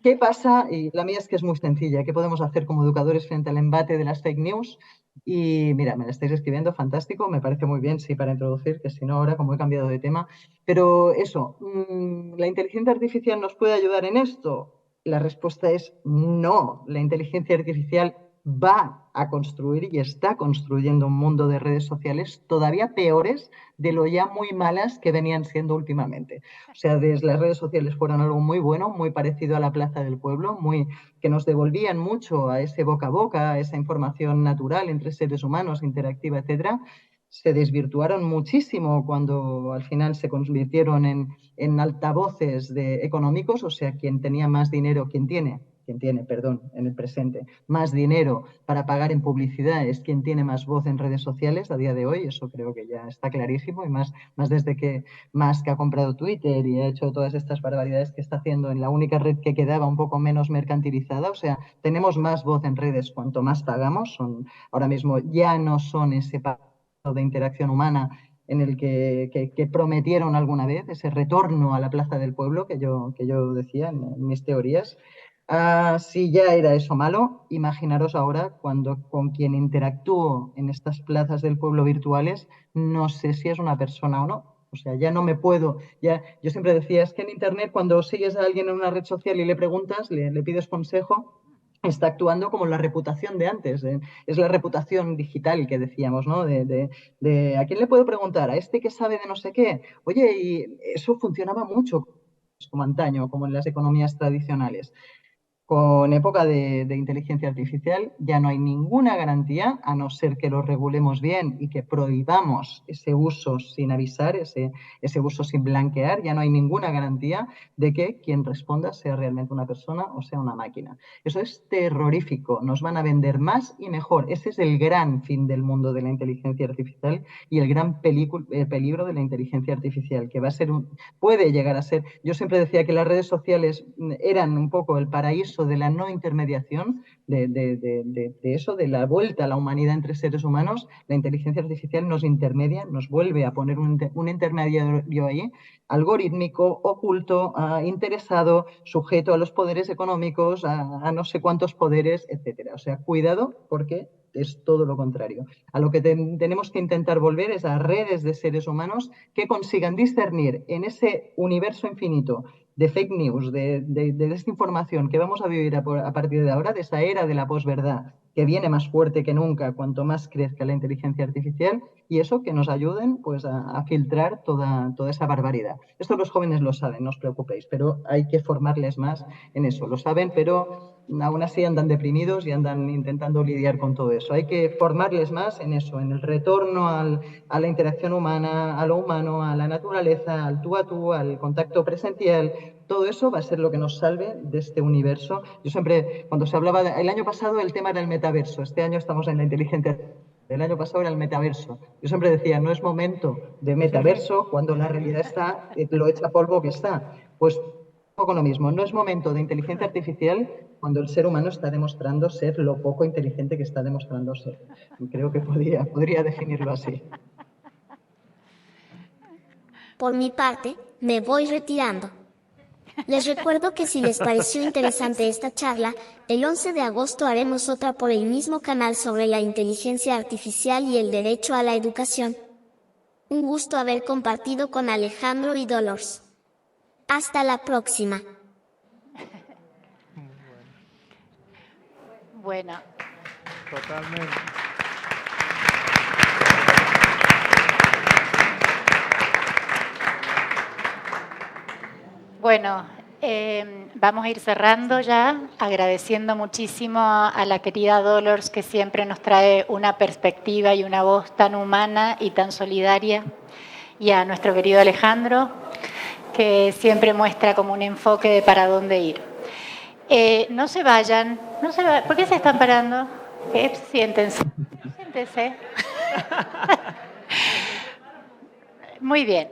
¿Qué pasa? Y la mía es que es muy sencilla. ¿Qué podemos hacer como educadores frente al embate de las fake news? Y mira, me la estáis escribiendo, fantástico, me parece muy bien, sí, para introducir, que si no ahora como he cambiado de tema. Pero eso, ¿la inteligencia artificial nos puede ayudar en esto? La respuesta es no. La inteligencia artificial va a construir y está construyendo un mundo de redes sociales todavía peores de lo ya muy malas que venían siendo últimamente. O sea, desde las redes sociales fueron algo muy bueno, muy parecido a la Plaza del Pueblo, que nos devolvían mucho a ese boca a boca, a esa información natural entre seres humanos, interactiva, etcétera. Se desvirtuaron muchísimo cuando al final se convirtieron en altavoces económicos, o sea, quien tenía más dinero, quien tiene, en el presente, más dinero para pagar en publicidad es quien tiene más voz en redes sociales a día de hoy. Eso creo que ya está clarísimo y más desde que Musk ha comprado Twitter y ha hecho todas estas barbaridades que está haciendo en la única red que quedaba un poco menos mercantilizada. O sea, tenemos más voz en redes cuanto más pagamos. Ahora mismo ya no son ese pago de interacción humana en el que prometieron alguna vez, ese retorno a la Plaza del Pueblo que yo decía en mis teorías. Si ya era eso malo, imaginaros ahora cuando con quien interactúo en estas plazas del pueblo virtuales, no sé si es una persona o no. O sea, ya no me puedo, yo siempre decía, es que en Internet cuando sigues a alguien en una red social y le preguntas, le pides consejo, está actuando como la reputación de antes. Es la reputación digital que decíamos, ¿no? ¿A quién le puedo preguntar? ¿A este que sabe de no sé qué? Oye, y eso funcionaba mucho como antaño, como en las economías tradicionales. Con época de inteligencia artificial ya no hay ninguna garantía, a no ser que lo regulemos bien y que prohibamos ese uso sin avisar, ese uso sin blanquear, ya no hay ninguna garantía de que quien responda sea realmente una persona o sea una máquina. Eso es terrorífico, nos van a vender más y mejor. Ese es el gran fin del mundo de la inteligencia artificial y el gran peligro de la inteligencia artificial, que va a ser puede llegar a ser. Yo siempre decía que las redes sociales eran un poco el paraíso de la no intermediación, de eso, de la vuelta a la humanidad entre seres humanos. La inteligencia artificial nos intermedia, nos vuelve a poner un intermediario ahí, algorítmico, oculto, interesado, sujeto a los poderes económicos, a no sé cuántos poderes, etcétera. O sea, cuidado porque es todo lo contrario. A lo que tenemos que intentar volver es a redes de seres humanos que consigan discernir en ese universo infinito de fake news, de desinformación que vamos a vivir a partir de ahora, de esa era de la posverdad que viene más fuerte que nunca cuanto más crezca la inteligencia artificial, y eso, que nos ayuden pues a filtrar toda esa barbaridad. Esto los jóvenes lo saben, no os preocupéis, pero hay que formarles más en eso. Lo saben, pero aún así andan deprimidos y andan intentando lidiar con todo eso. Hay que formarles más en eso, en el retorno a la interacción humana, a lo humano, a la naturaleza, al tú a tú, al contacto presencial. Todo eso va a ser lo que nos salve de este universo. Yo siempre, cuando se hablaba, el año pasado el tema era el metaverso, este año estamos en la inteligencia. El año pasado era el metaverso. Yo siempre decía, no es momento de metaverso cuando la realidad está, lo hecha polvo que está. Pues un poco lo mismo, no es momento de inteligencia artificial cuando el ser humano está demostrando ser lo poco inteligente que está demostrando ser. Creo que podría definirlo así. Por mi parte, me voy retirando. Les recuerdo que si les pareció interesante esta charla, el 11 de agosto haremos otra por el mismo canal sobre la inteligencia artificial y el derecho a la educación. Un gusto haber compartido con Alejandro y Dolores. Hasta la próxima. Bueno. Totalmente. Bueno, vamos a ir cerrando ya, agradeciendo muchísimo a la querida Dolores, que siempre nos trae una perspectiva y una voz tan humana y tan solidaria, y a nuestro querido Alejandro, que siempre muestra como un enfoque de para dónde ir. No se vayan, ¿por qué se están parando? Siéntense. Muy bien,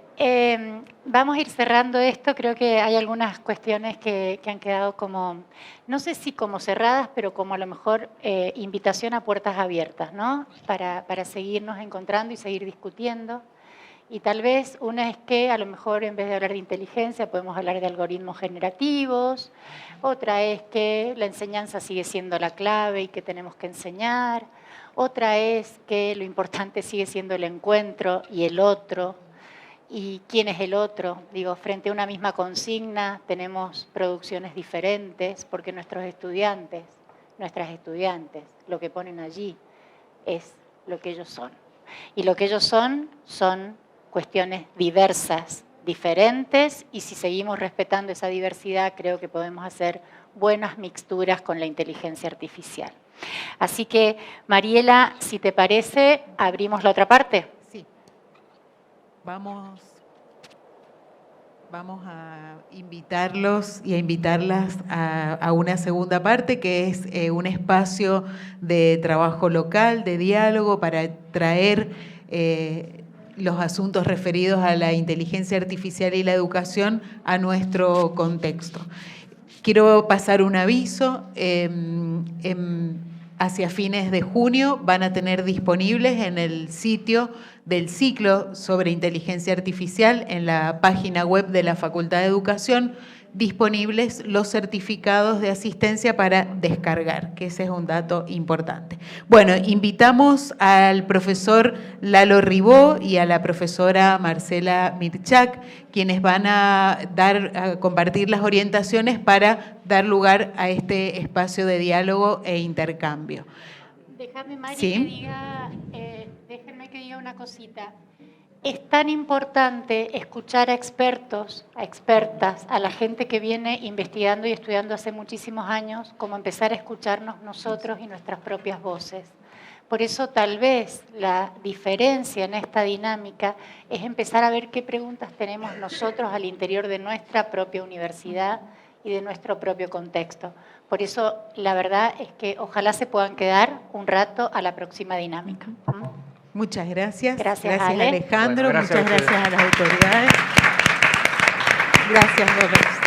vamos a ir cerrando esto. Creo que hay algunas cuestiones que han quedado como, no sé si como cerradas, pero como a lo mejor invitación a puertas abiertas, ¿no? Para seguirnos encontrando y seguir discutiendo. Y tal vez una es que a lo mejor en vez de hablar de inteligencia podemos hablar de algoritmos generativos, otra es que la enseñanza sigue siendo la clave y que tenemos que enseñar, otra es que lo importante sigue siendo el encuentro y el otro. ¿Y quién es el otro? Digo, frente a una misma consigna tenemos producciones diferentes porque nuestros estudiantes, nuestras estudiantes, lo que ponen allí es lo que ellos son. Y lo que ellos son cuestiones diversas, diferentes, y si seguimos respetando esa diversidad, creo que podemos hacer buenas mixturas con la inteligencia artificial. Así que, Mariela, si te parece, abrimos la otra parte. Sí. Vamos a invitarlos y a invitarlas a una segunda parte, que es un espacio de trabajo local, de diálogo, para traer los asuntos referidos a la inteligencia artificial y la educación a nuestro contexto. Quiero pasar un aviso. Hacia fines de junio van a tener disponibles en el sitio del ciclo sobre inteligencia artificial, en la página web de la Facultad de Educación, disponibles los certificados de asistencia para descargar, que ese es un dato importante. Bueno, invitamos al profesor Lalo Ribó y a la profesora Marcela Mirchak, quienes van a compartir las orientaciones para dar lugar a este espacio de diálogo e intercambio. Déjame, Mari, ¿Sí? déjenme que diga una cosita. Es tan importante escuchar a expertos, a expertas, a la gente que viene investigando y estudiando hace muchísimos años, como empezar a escucharnos nosotros y nuestras propias voces. Por eso tal vez la diferencia en esta dinámica es empezar a ver qué preguntas tenemos nosotros al interior de nuestra propia universidad y de nuestro propio contexto. Por eso la verdad es que ojalá se puedan quedar un rato a la próxima dinámica. Muchas gracias. Gracias, Ale. Alejandro. Bueno, muchas gracias a las autoridades. Gracias, Dolores.